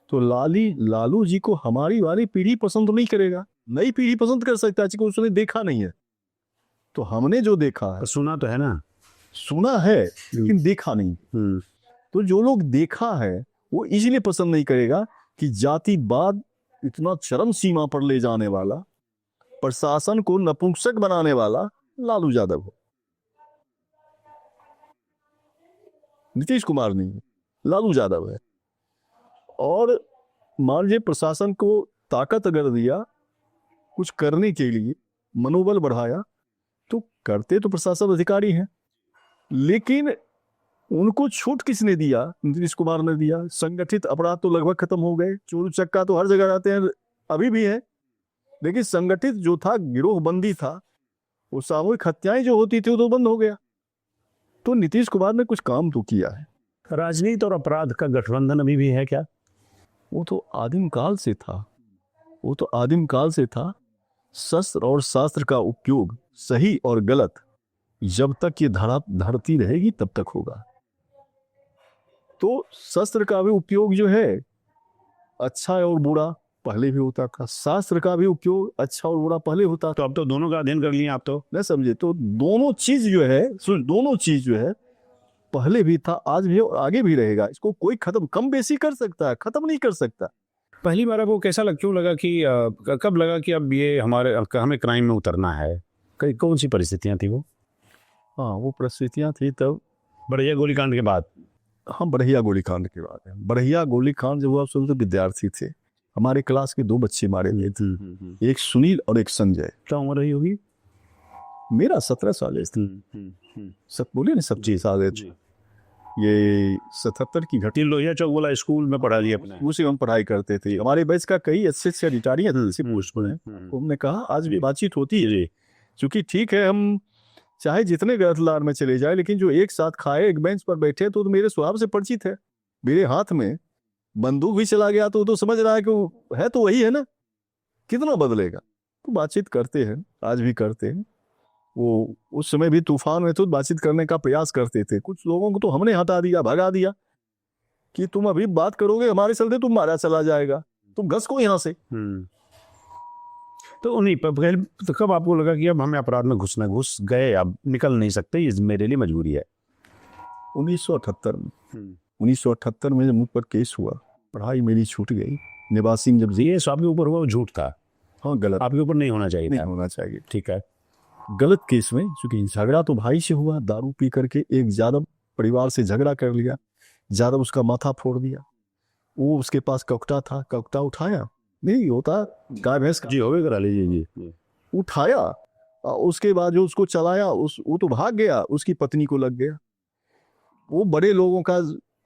तो लालू जी को हमारी वाली पीढ़ी पसंद नहीं करेगा, नई पीढ़ी पसंद कर सकता है क्योंकि उसने देखा नहीं है। तो हमने जो देखा है,
सुना तो है ना,
सुना है लेकिन देखा नहीं। तो जो लोग देखा है वो इसलिए पसंद नहीं करेगा कि जातिवाद इतना चरम सीमा पर ले जाने वाला, प्रशासन को नपुंसक बनाने वाला लालू यादव हो, नीतीश कुमार नहीं है, लालू यादव है। और मान लीजिए प्रशासन को ताकत अगर दिया कुछ करने के लिए, मनोबल बढ़ाया, तो करते तो प्रशासन अधिकारी हैं, लेकिन उनको छूट किसने दिया? नीतीश कुमार ने दिया। संगठित अपराध तो लगभग खत्म हो गए, चोर चक्का तो हर जगह रहते हैं, अभी भी है, लेकिन संगठित जो था, गिरोहबंदी था, वो सामूहिक हत्याएं जो होती थी वो तो बंद हो गया। तो नीतीश कुमार ने कुछ काम तो किया है।
राजनीति और अपराध का गठबंधन अभी भी है क्या?
वो तो आदिम काल से था, वो तो आदिम काल से था। शस्त्र और शास्त्र का उपयोग सही और गलत जब तक ये धरती रहेगी तब तक होगा। तो शस्त्र का भी उपयोग जो है अच्छा और बुरा पहले भी होता था, शास्त्र का भी उपयोग अच्छा और बुरा पहले होता था।
तो अब तो दोनों का अध्ययन कर लिए आप तो,
नहीं समझे? तो दोनों चीज जो है, दोनों चीज जो है पहले भी था, आज भी और आगे भी रहेगा। इसको कोई खत्म कम बेसी कर सकता है, खत्म नहीं कर सकता।
पहली बार आपको कैसा क्यों लगा कि कब लगा कि अब ये हमें क्राइम में उतरना है? कौन सी परिस्थितियां थी वो?
हाँ, वो परिस्थितियां थी तब
बड़हिया गोलीकांड के बाद।
हाँ, बड़हिया गोलीकांड के बाद है। बड़हिया गोलीकांड जब हुआ तो विद्यार्थी थे, हमारे क्लास के 2 बच्चे मारे गए थे, एक सुनील और एक संजय।
क्या उम्र रही होगी?
मेरा 17 साल है। सब बोले ना, सब चीज आ गए। ये 77 की घटना।
लोहिया चौक वाला स्कूल में पढ़ा लिया अपने,
उसी हम पढ़ाई करते थे। हमारे बैच का कई अच्छे अधिकारी पोस्ट पर हैं। हमने कहा आज भी बातचीत होती है, क्योंकि ठीक है हम चाहे जितने गलतलार में चले जाए, लेकिन जो एक साथ खाए, एक बेंच पर बैठे, तो मेरे स्वभाव से परिचित है। मेरे हाथ में बंदूक भी चला गया तो समझ रहा है कि वो है तो वही है ना, कितना बदलेगा। तो बातचीत करते हैं, आज भी करते हैं। वो उस समय भी तूफान में तो बातचीत करने का प्रयास करते थे। कुछ लोगों को तो हमने हटा दिया, भगा दिया कि तुम अभी बात करोगे हमारे चलते तुम मारा चला जाएगा, तुम घस को यहाँ से।
तो उन्हीं पर तो कब आपको लगा कि अब हमें अपराध में घुस गए, अब निकल नहीं सकते, ये मेरे लिए मजबूरी है?
1978 में 1978 में जब मुझ पर केस हुआ, पढ़ाई मेरी छूट गई। निवासी में जब
ये आपके ऊपर हुआ वो झूठ था?
हाँ, गलत,
आपके ऊपर नहीं होना चाहिए,
नहीं होना चाहिए।
ठीक है।
गलत केस में, क्योंकि झगड़ा तो भाई से हुआ, दारू पी करके एक यादव परिवार से झगड़ा कर लिया, यादव उसका माथा फोड़ दिया। वो उसके पास कौकटा था, कौकटा उठाया, नहीं होता गाय भैंस का,
जी हो गए, करा लीजिए जी।
उठाया, उसके बाद जो उसको चलाया, वो तो भाग गया, उसकी पत्नी को लग गया। वो बड़े लोगों का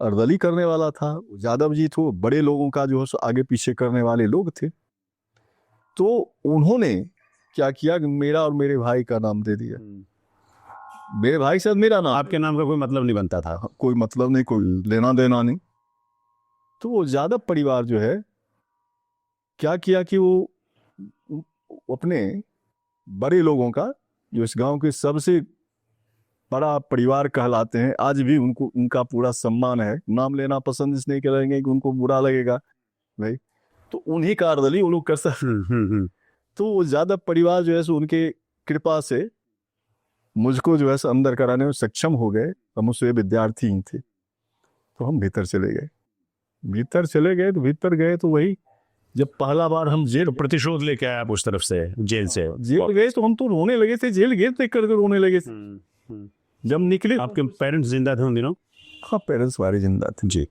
अर्दली करने वाला था, यादव जी तो बड़े लोगों का जो है आगे पीछे करने वाले लोग थे। तो उन्होंने क्या किया, मेरा और मेरे भाई का नाम दे दिया। मेरे भाई साथ मेरा नाम,
आपके नाम का कोई मतलब नहीं बनता था?
कोई मतलब नहीं, कोई लेना देना नहीं। तो वो यादव परिवार जो है क्या किया कि वो अपने बड़े लोगों का, जो इस गांव के सबसे बड़ा परिवार कहलाते हैं, आज भी उनको उनका पूरा सम्मान है। नाम लेना पसंद इसलिए करेंगे कि उनको बुरा लगेगा भाई, तो उन्हीं का अर्दली वो लोग कर सकते। तो वो यादव परिवार जो है सो उनके कृपा से मुझको जो है सो अंदर कराने में सक्षम हो गए। हम उससे विद्यार्थी ही थे, तो हम भीतर चले गए। तो भीतर गए तो वही जब पहला बार हम जेल
प्रतिशोध लेके आए आप उस तरफ से, जेल
गए, तो हम तो रोने लगे थे, जेल गेट देख करके रोने लगे थे। जब निकले,
आपके पेरेंट्स जिंदा थे उन दिनों?
हाँ, पेरेंट्स हमारे जिंदा थे
जी,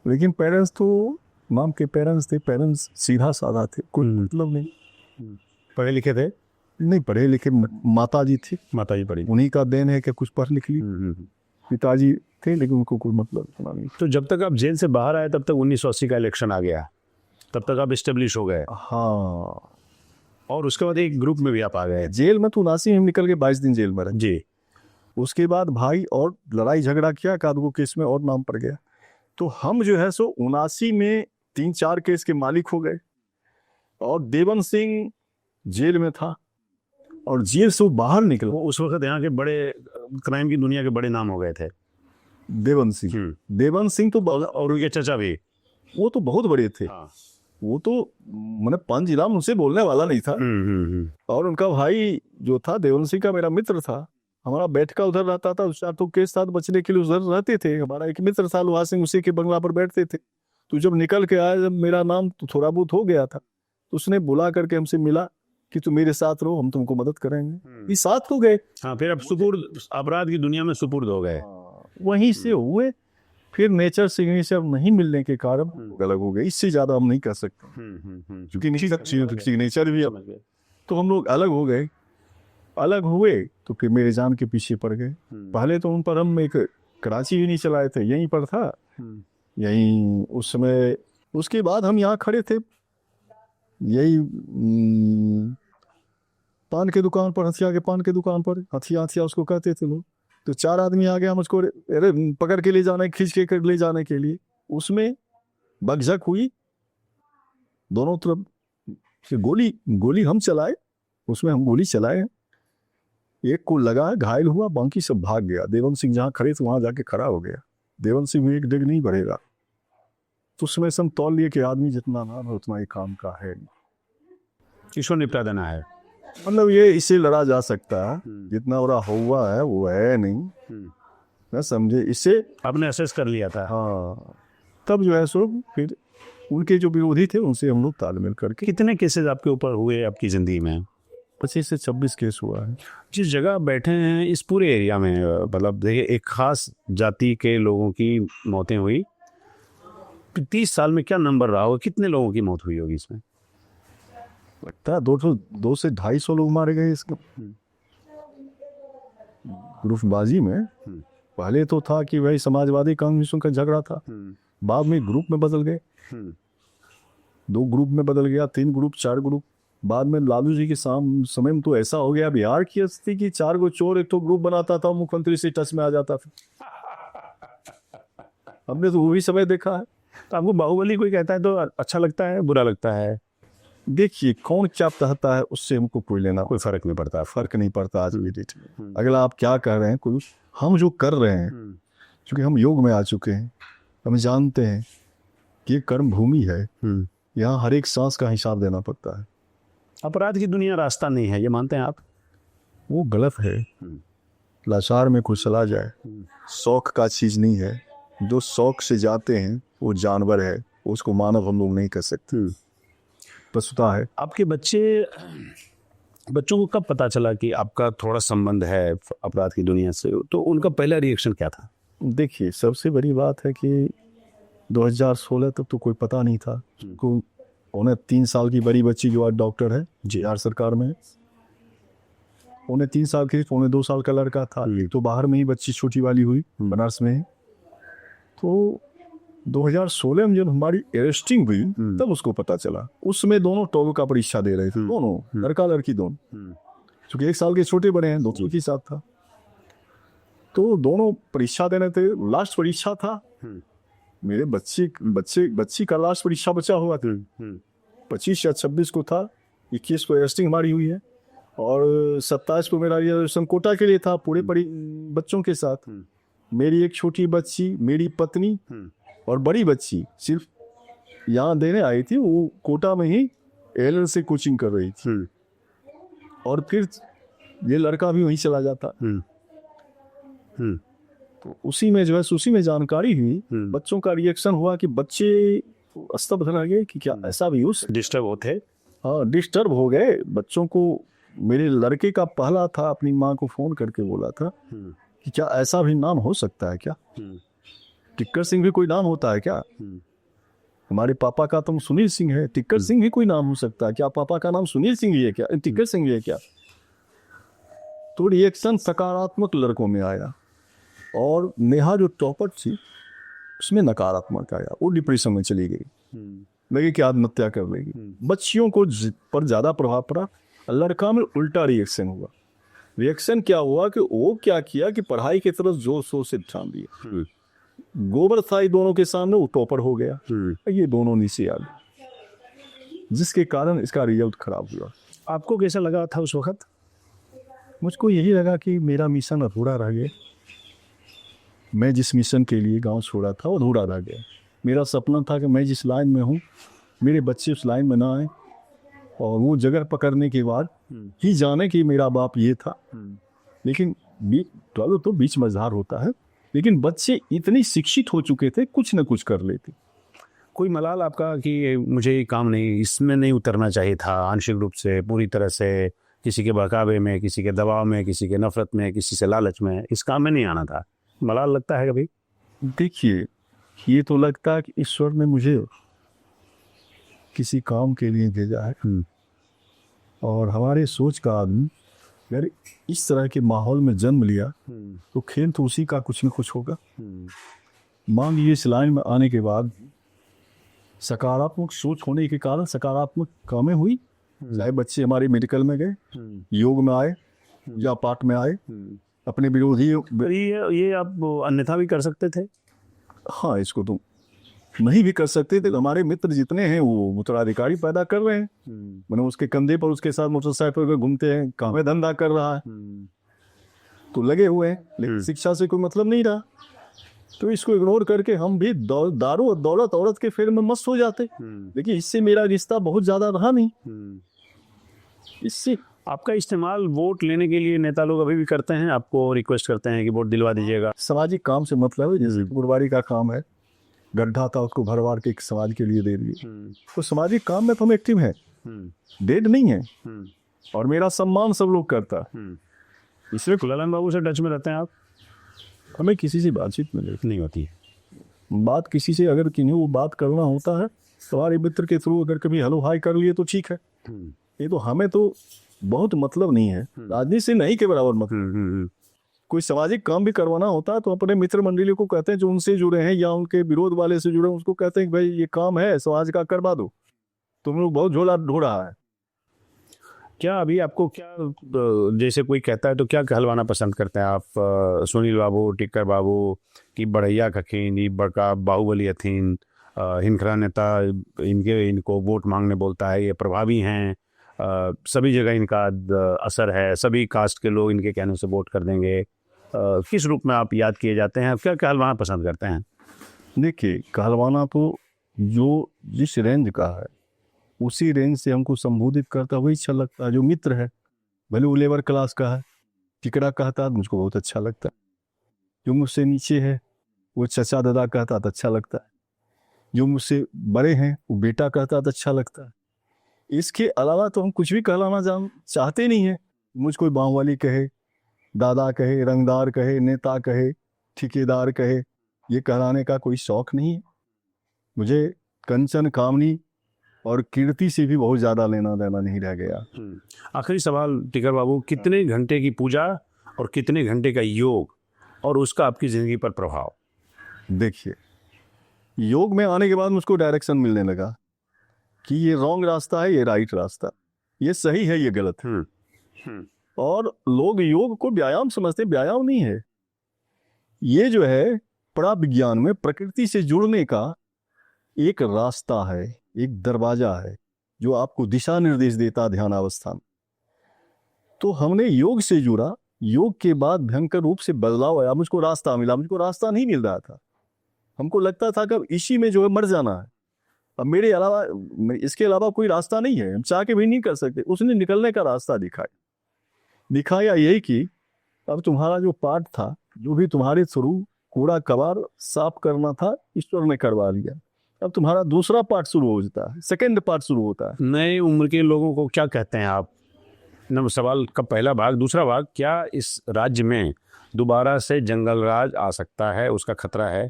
लेकिन पेरेंट्स तो माम के पेरेंट्स थे। पेरेंट्स सीधा साधा थे, कोई मतलब नहीं।
पढ़े लिखे थे?
नहीं पढ़े लिखे, माता जी थी,
माता जी पढ़ी,
उन्हीं का देन है कि कुछ पढ़ लिख ली। पिताजी थे लेकिन उनको कोई मतलब नहीं।
तो जब तक आप जेल से बाहर आए तब तक 1980 का इलेक्शन आ गया, तब तक आप एस्टेब्लिश हो गए?
हाँ,
और उसके बाद एक ग्रुप में भी आप आ गए?
जेल में तो 79 में निकल के 22 दिन जेल में रहे
जी।
उसके बाद भाई और लड़ाई झगड़ा किया, एक आध गो केस में और नाम पड़ गया। तो हम जो है सो 79 में 3-4 केस के मालिक हो गए। और देवन सिंह जेल में था और जेल से बाहर निकला।
वो उस वक्त यहाँ के बड़े क्राइम की दुनिया के बड़े नाम हो गए थे।
देवन सिंह तो
और उनके चचा भी
वो तो बहुत बड़े थे।
हाँ।
वो तो मैंने 5 जिला मुझसे बोलने वाला नहीं था। और उनका भाई जो था देवंशी का मेरा मित्र था, हमारा बैठका उधर रहता था, उस तो के साथ बचने के लिए उधर रहते थे। हमारा एक मित्र था लोहा सिंह, उसी के बंगला पर बैठते थे। तो जब निकल के आया, जब मेरा नाम तो थोड़ा बहुत हो गया था, तो उसने बुला करके हमसे मिला कि तुम मेरे साथ रहो, हम तुमको मदद करेंगे। इस साथ तो गए।
हाँ, फिर अब सुपुर्द, अपराध की दुनिया में सुपुर्द हो गए।
वहीं से हुए। फिर नेचर सिग्नेचर नहीं मिलने के कारण अलग हो गए। इससे ज्यादा हम नहीं कर सकते, क्योंकि सिग्नेचर भी तो हम लोग अलग हो गए। अलग हुए तो फिर मेरे जान के पीछे पड़ गए। पहले तो उन पर हम एक कराची भी नहीं चलाए थे, यहीं पर था, यहीं उस समय। उसके बाद हम यहाँ खड़े थे, यही पान के दुकान पर, हथिया के पान के दुकान पर, हथिया उसको कहते थे लोग। तो 4 आदमी आ गया मुझको पकड़ के ले जाने, खींच के ले जाने के लिए। उसमें बकझक हुई, दोनों तरफ से गोली हम चलाए, उसमें हम गोली चलाए। एक को लगा, घायल हुआ, बाकी सब भाग गया। देवंत सिंह जहाँ खड़े थे वहां जाके खड़ा हो गया। देवंत सिंह भी एक डिग नहीं बढ़ेगा। तो उसमें सब तौल लिए कि आदमी जितना नाम है उतना ही काम का है।
ईश्वर निपटा देना है,
मतलब ये इससे लड़ा जा सकता है, जितना बड़ा हुआ है वो है नहीं ना, समझे। इससे
आपने असेस कर लिया था।
हाँ, तब जो है सो फिर उनके जो विरोधी थे उनसे हम लोग तालमेल करके।
कितने केसेस आपके ऊपर हुए आपकी जिंदगी में?
25 से 26 केस हुआ है।
जिस जगह आप बैठे हैं इस पूरे एरिया में, मतलब देखिए एक खास जाति के लोगों की मौतें हुई। 30 साल में क्या नंबर रहा होगा, कितने लोगों की मौत हुई होगी इसमें?
लगता है 2 से 250 लोग मारे गए इसका ग्रुपबाजी में। पहले तो था कि भाई समाजवादी कांग्रेसों का झगड़ा था, बाद में ग्रुप में बदल गए। 2 ग्रुप में बदल गया, 3 ग्रुप, 4 ग्रुप। बाद में लालू जी के समय में तो ऐसा हो गया बिहार की स्थिति की 4 गो चोर एक तो ग्रुप बनाता था, मुख्यमंत्री से टच में आ जाता था। हमने तो वो भी समय देखा है।
तो आपको बाहुबली कोई कहता है तो अच्छा लगता है, बुरा लगता है?
देखिए, कौन क्या कहता है उससे हमको कोई लेना
कोई फर्क नहीं पड़ता।
फर्क नहीं पड़ता आज भी डेट में। अगला आप क्या कर रहे हैं, कोई हम जो कर रहे हैं, क्योंकि हम योग में आ चुके हैं, हम जानते हैं कि ये कर्म भूमि है, यहाँ हर एक सांस का हिसाब देना पड़ता है।
अपराध की दुनिया रास्ता नहीं है, ये मानते हैं आप?
वो गलत है। लाचार में कोई चला जाए, शौक का चीज नहीं है। जो शौक से जाते हैं वो जानवर है, उसको मानव हम लोग नहीं कर सकते, पशुता है।
आपके बच्चों को कब पता चला कि आपका थोड़ा संबंध है अपराध की दुनिया से? तो उनका पहला रिएक्शन क्या था?
देखिए, सबसे बड़ी बात है कि 2016 तक तो कोई पता नहीं था। उन्हें 3 साल की बड़ी बच्ची जो आज डॉक्टर है बिहार सरकार में, उन्हें 3 साल की, 2.25 साल का लड़का था, तो बाहर में ही बच्ची छोटी वाली हुई बनारस में। तो 2016 में जब हमारी अरेस्टिंग हुई तब उसको पता चला। उसमें दोनों टॉग का परीक्षा दे रहे थे, दोनों लड़का लड़की दोनों, क्योंकि 1 साल के छोटे बड़े हैं, दोनों के साथ था। तो दोनों परीक्षा देने थे, लास्ट परीक्षा था। मेरे बच्ची का लास्ट परीक्षा बचा हुआ था, 25 या 26 को था। 21 को अरेस्टिंग हमारी हुई है और 27 को मेरा रिजर्वेशन कोटा के लिए था पूरे बच्चों के साथ। मेरी एक छोटी बच्ची, मेरी पत्नी और बड़ी बच्ची सिर्फ यहाँ देने आई थी, वो कोटा में ही एलएल से कोचिंग कर रही थी। और फिर ये लड़का भी वहीं चला जाता। तो उसी में जो है उसी में जानकारी हुई, बच्चों का रिएक्शन हुआ कि बच्चे स्तब्ध रह गए कि क्या ऐसा भी उस
डिस्टर्ब होते?
हाँ, डिस्टर्ब हो गए बच्चों को। मेरे लड़के का पहला था, अपनी माँ को फोन करके बोला था कि क्या ऐसा भी नाम हो सकता है क्या? टिक्कर सिंह भी कोई नाम होता है क्या? हमारे पापा का तुम सुनील सिंह है, टिक्कर सिंह भी कोई नाम हो सकता है क्या? पापा का नाम सुनील सिंह ही है क्या? टिक्कर सिंह भी है क्या? तो रिएक्शन सकारात्मक लड़कों में आया और नेहा जो टॉपर थी उसमें नकारात्मक आया। वो डिप्रेशन में चली गई, लगे कि आत्महत्या कर लेगी। बच्चियों को पर ज्यादा प्रभाव पड़ा, लड़का में उल्टा रिएक्शन हुआ। रिएक्शन क्या हुआ कि वो क्या किया कि पढ़ाई की तरफ जोर शोर से ध्यान दिया। गोबर साई दोनों के सामने वो टॉपर हो गया, ये दोनों नीचे आ गए, जिसके कारण इसका रिजल्ट खराब हुआ।
आपको कैसा लगा था उस वक्त?
मुझको यही लगा कि मेरा मिशन अधूरा रह गया। मैं जिस मिशन के लिए गांव छोड़ा था वो अधूरा रह गया। मेरा सपना था कि मैं जिस लाइन में हूँ मेरे बच्चे उस लाइन में ना आए, और वो जगह पकड़ने के बाद ही जाने कि मेरा बाप ये था। लेकिन चलो तो बीच मझधार होता है, लेकिन बच्चे इतने शिक्षित हो चुके थे, कुछ न कुछ कर लेते।
कोई मलाल आपका कि मुझे ये काम नहीं, इसमें नहीं उतरना चाहिए था आंशिक रूप से, पूरी तरह से, किसी के बहकावे में, किसी के दबाव में, किसी के नफरत में, किसी से लालच में, इस काम में नहीं आना था, मलाल लगता है कभी?
देखिए, ये तो लगता है कि ईश्वर ने मुझे किसी काम के लिए भेजा है, और हमारे सोच का आदमी अगर इस तरह के माहौल में जन्म लिया तो खेल तो उसी का कुछ न कुछ होगा। मान लीजिए इस लाइन में आने के बाद सकारात्मक सोच होने के कारण सकारात्मक कामें हुई, चाहे बच्चे हमारे मेडिकल में गए, योग में आए, पूजा पाठ में आए, अपने विरोधी
ये आप अन्यथा भी कर सकते थे।
हाँ, इसको तो नहीं भी कर सकते थे। हमारे मित्र जितने हैं वो उत्तराधिकारी पैदा कर रहे हैं, मैंने उसके कंधे पर उसके साथ मोटरसाइकिल पर घूमते हैं, काम धंधा कर रहा है, तो लगे हुए हैं, लेकिन शिक्षा से कोई मतलब नहीं रहा। तो इसको इग्नोर करके हम भी दारू और दौलत औरत के फेर में मस्त हो जाते। देखिए, इससे मेरा रिश्ता बहुत ज्यादा रहा नहीं। इससे
आपका इस्तेमाल वोट लेने के लिए नेता लोग अभी भी करते हैं, आपको रिक्वेस्ट करते हैं कि वोट दिलवा दीजिएगा।
सामाजिक काम से मतलब है, जैसे गुरुवारी का काम है, गड्ढा था उसको भरवार के एक समाज के लिए दे दिए, तो सामाजिक काम में तो हम एक्टिव हैं, डेड नहीं है, और मेरा सम्मान सब लोग करता है।
इसलिए ललन बाबू से टच में रहते हैं आप?
हमें किसी से बातचीत नहीं होती है। बात किसी से अगर किन्हीं वो बात करना होता है तो हमारे मित्र के थ्रू अगर कभी हेलो हाई कर लिए तो ठीक है। ये तो हमें तो बहुत मतलब नहीं है, राजनीति से नहीं के बराबर मतलब। कोई सामाजिक काम भी करवाना होता है तो अपने मित्र मंडली को कहते हैं, जो उनसे जुड़े हैं या उनके विरोध वाले से जुड़े हैं, उसको कहते हैं कि भाई ये काम है समाज का, करवा दो, तुम लोग बहुत झोला ढो रहा है।
क्या अभी आपको क्या, जैसे कोई कहता है तो क्या कहलवाना पसंद करते हैं आप? सुनील बाबू, टिक्कर बाबू की बढ़ैया खखीन, ये बड़का बाहुबली हथीन, हिनखरा नेता इनको वोट मांगने बोलता है, ये प्रभावी हैं, सभी जगह इनका असर है, सभी कास्ट के लोग इनके कहने से वोट कर देंगे, किस रूप में आप याद किए जाते हैं? क्या कहलवाना पसंद करते हैं?
देखिए, कहलवाना तो जो जिस रेंज का है उसी रेंज से हमको संबोधित करता वही अच्छा लगता है। जो मित्र है भले वो लेबर क्लास का है, टिकड़ा कहता है मुझको बहुत अच्छा लगता है। जो मुझसे नीचे है वो चचा दादा कहता है तो अच्छा लगता है। जो मुझसे बड़े हैं वो बेटा कहता है तो अच्छा लगता है। इसके अलावा तो हम कुछ भी कहलाना चाहते नहीं है। मुझको बाहुबली कहे, दादा कहे, रंगदार कहे, नेता कहे, ठेकेदार कहे, ये कहलाने का कोई शौक नहीं है मुझे। कंचन कामनी और कीर्ति से भी बहुत ज्यादा लेना देना नहीं रह गया।
आखिरी सवाल टिकर बाबू, कितने घंटे की पूजा और कितने घंटे का योग और उसका आपकी जिंदगी पर प्रभाव?
देखिए, योग में आने के बाद मुझको डायरेक्शन मिलने लगा कि ये रॉन्ग रास्ता है, ये राइट रास्ता, ये सही है, ये गलत है। और लोग योग को व्यायाम समझते, व्यायाम नहीं है। ये जो है परा विज्ञान में प्रकृति से जुड़ने का एक रास्ता है, एक दरवाजा है जो आपको दिशा निर्देश देता ध्यान अवस्था में। तो हमने योग से जुड़ा, योग के बाद भयंकर रूप से बदलाव आया, मुझको रास्ता मिला। मुझको रास्ता नहीं मिल रहा था, हमको लगता था कि इसी में जो है मर जाना है, अब मेरे अलावा इसके अलावा कोई रास्ता नहीं है, हम चाह के भी नहीं कर सकते। उसने निकलने का रास्ता दिखाया यही कि अब तुम्हारा जो पाठ था, जो भी तुम्हारे थ्रू कूड़ा कबाड़ साफ करना था, ईश्वर ने करवा लिया। अब तुम्हारा दूसरा पार्ट शुरू हो जाता है, सेकंड पार्ट शुरू होता है।
नए उम्र के लोगों को क्या कहते हैं आप? सवाल का पहला भाग। दूसरा भाग, क्या इस राज्य में दोबारा से जंगल राज आ सकता है, उसका खतरा है?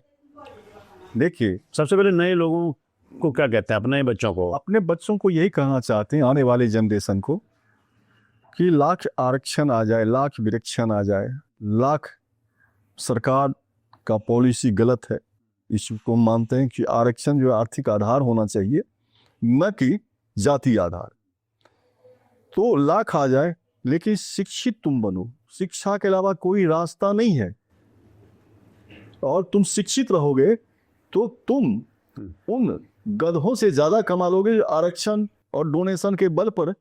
देखिए,
सबसे पहले नए लोगों को क्या कहते हैं, अपने बच्चों को?
अपने बच्चों को यही कहना चाहते हैं, आने वाले जनरेशन को, कि लाख आरक्षण आ जाए, लाख विरक्षण आ जाए, लाख सरकार का पॉलिसी गलत है, इसको मानते हैं कि आरक्षण जो आर्थिक आधार होना चाहिए, न कि जाति आधार। तो लाख आ जाए, लेकिन शिक्षित तुम बनो। शिक्षा के अलावा कोई रास्ता नहीं है, और तुम शिक्षित रहोगे तो तुम उन गधों से ज्यादा कमा लोगे, आरक्षण और डोनेशन के बल पर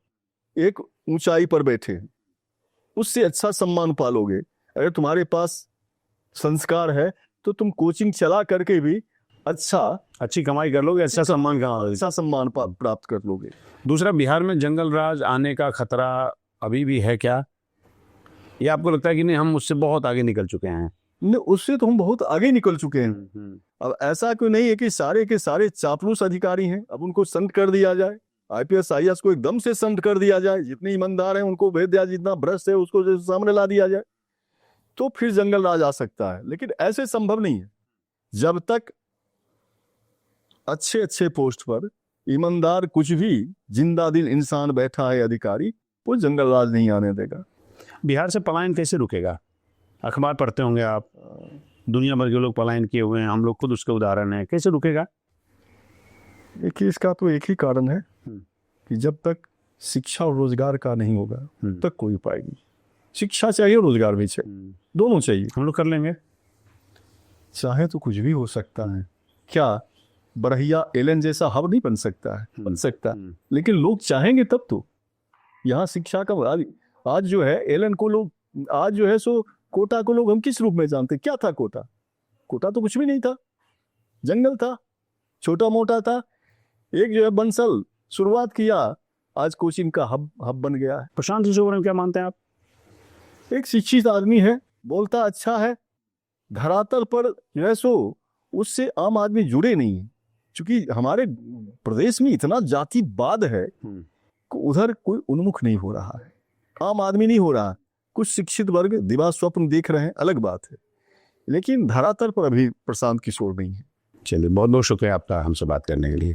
एक ऊंचाई पर बैठे, उससे अच्छा सम्मान पालोगे। अगर तुम्हारे पास संस्कार है तो तुम कोचिंग चला करके भी
अच्छा
अच्छी कमाई कर लोगे, अच्छा सम्मान कमाओगे।
अच्छा सम्मान प्राप्त कर लोगे।
दूसरा, बिहार में जंगल राज आने का खतरा अभी भी है क्या, या आपको लगता है कि नहीं हम उससे बहुत आगे निकल चुके हैं?
नहीं, उससे तो हम बहुत आगे निकल चुके हैं। अब ऐसा क्यों नहीं है कि सारे के सारे चापलूस अधिकारी हैं, अब उनको संत कर दिया जाए, आईपीएस आईएएस को एकदम से संत कर दिया जाए, जितने ईमानदार हैं उनको भेज दिया, जितना भ्रष्ट है उसको सामने ला दिया जाए, तो फिर जंगल राज आ सकता है। लेकिन ऐसे संभव नहीं है। जब तक अच्छे अच्छे पोस्ट पर ईमानदार कुछ भी जिंदा दिल इंसान बैठा है अधिकारी, वो जंगल राज नहीं आने देगा।
बिहार से पलायन कैसे रुकेगा? अखबार पढ़ते होंगे आप, दुनिया भर के लोग पलायन किए हुए हैं, हम लोग खुद उसके उदाहरण हैं। कैसे रुकेगा?
देखिए, इसका तो एक ही कारण है कि जब तक शिक्षा और रोजगार का नहीं होगा तब तक कोई उपाय नहीं। शिक्षा चाहिए, रोजगार भी चाहिए, दोनों चाहिए।
हम लोग कर लेंगे।
चाहे तो कुछ भी हो सकता है। क्या बरहिया एलन जैसा हब नहीं बन सकता है? बन सकता है, लेकिन लोग चाहेंगे तब तो। यहाँ शिक्षा का आज जो है एलन को लोग, आज जो है सो कोटा को लोग हम किस रूप में जानते? क्या था कोटा? कोटा तो कुछ भी नहीं था, जंगल था, छोटा मोटा था। एक जो है बंसल शुरुआत किया, आज कोचिंग का हब बन गया है।
प्रशांत किशोर में क्या मानते हैं आप?
एक शिक्षित आदमी है, बोलता अच्छा है, धरातल पर जो है सो उससे आम आदमी जुड़े नहीं है। क्योंकि हमारे प्रदेश में इतना जातिवाद है कि उधर कोई उन्मुख नहीं हो रहा है, आम आदमी नहीं हो रहा। कुछ शिक्षित वर्ग दिवा स्वप्न देख रहे हैं, अलग बात है, लेकिन धरातल पर अभी प्रशांत किशोर नहीं है।
चलिए, बहुत बहुत शुक्रिया आपका हमसे बात करने के लिए।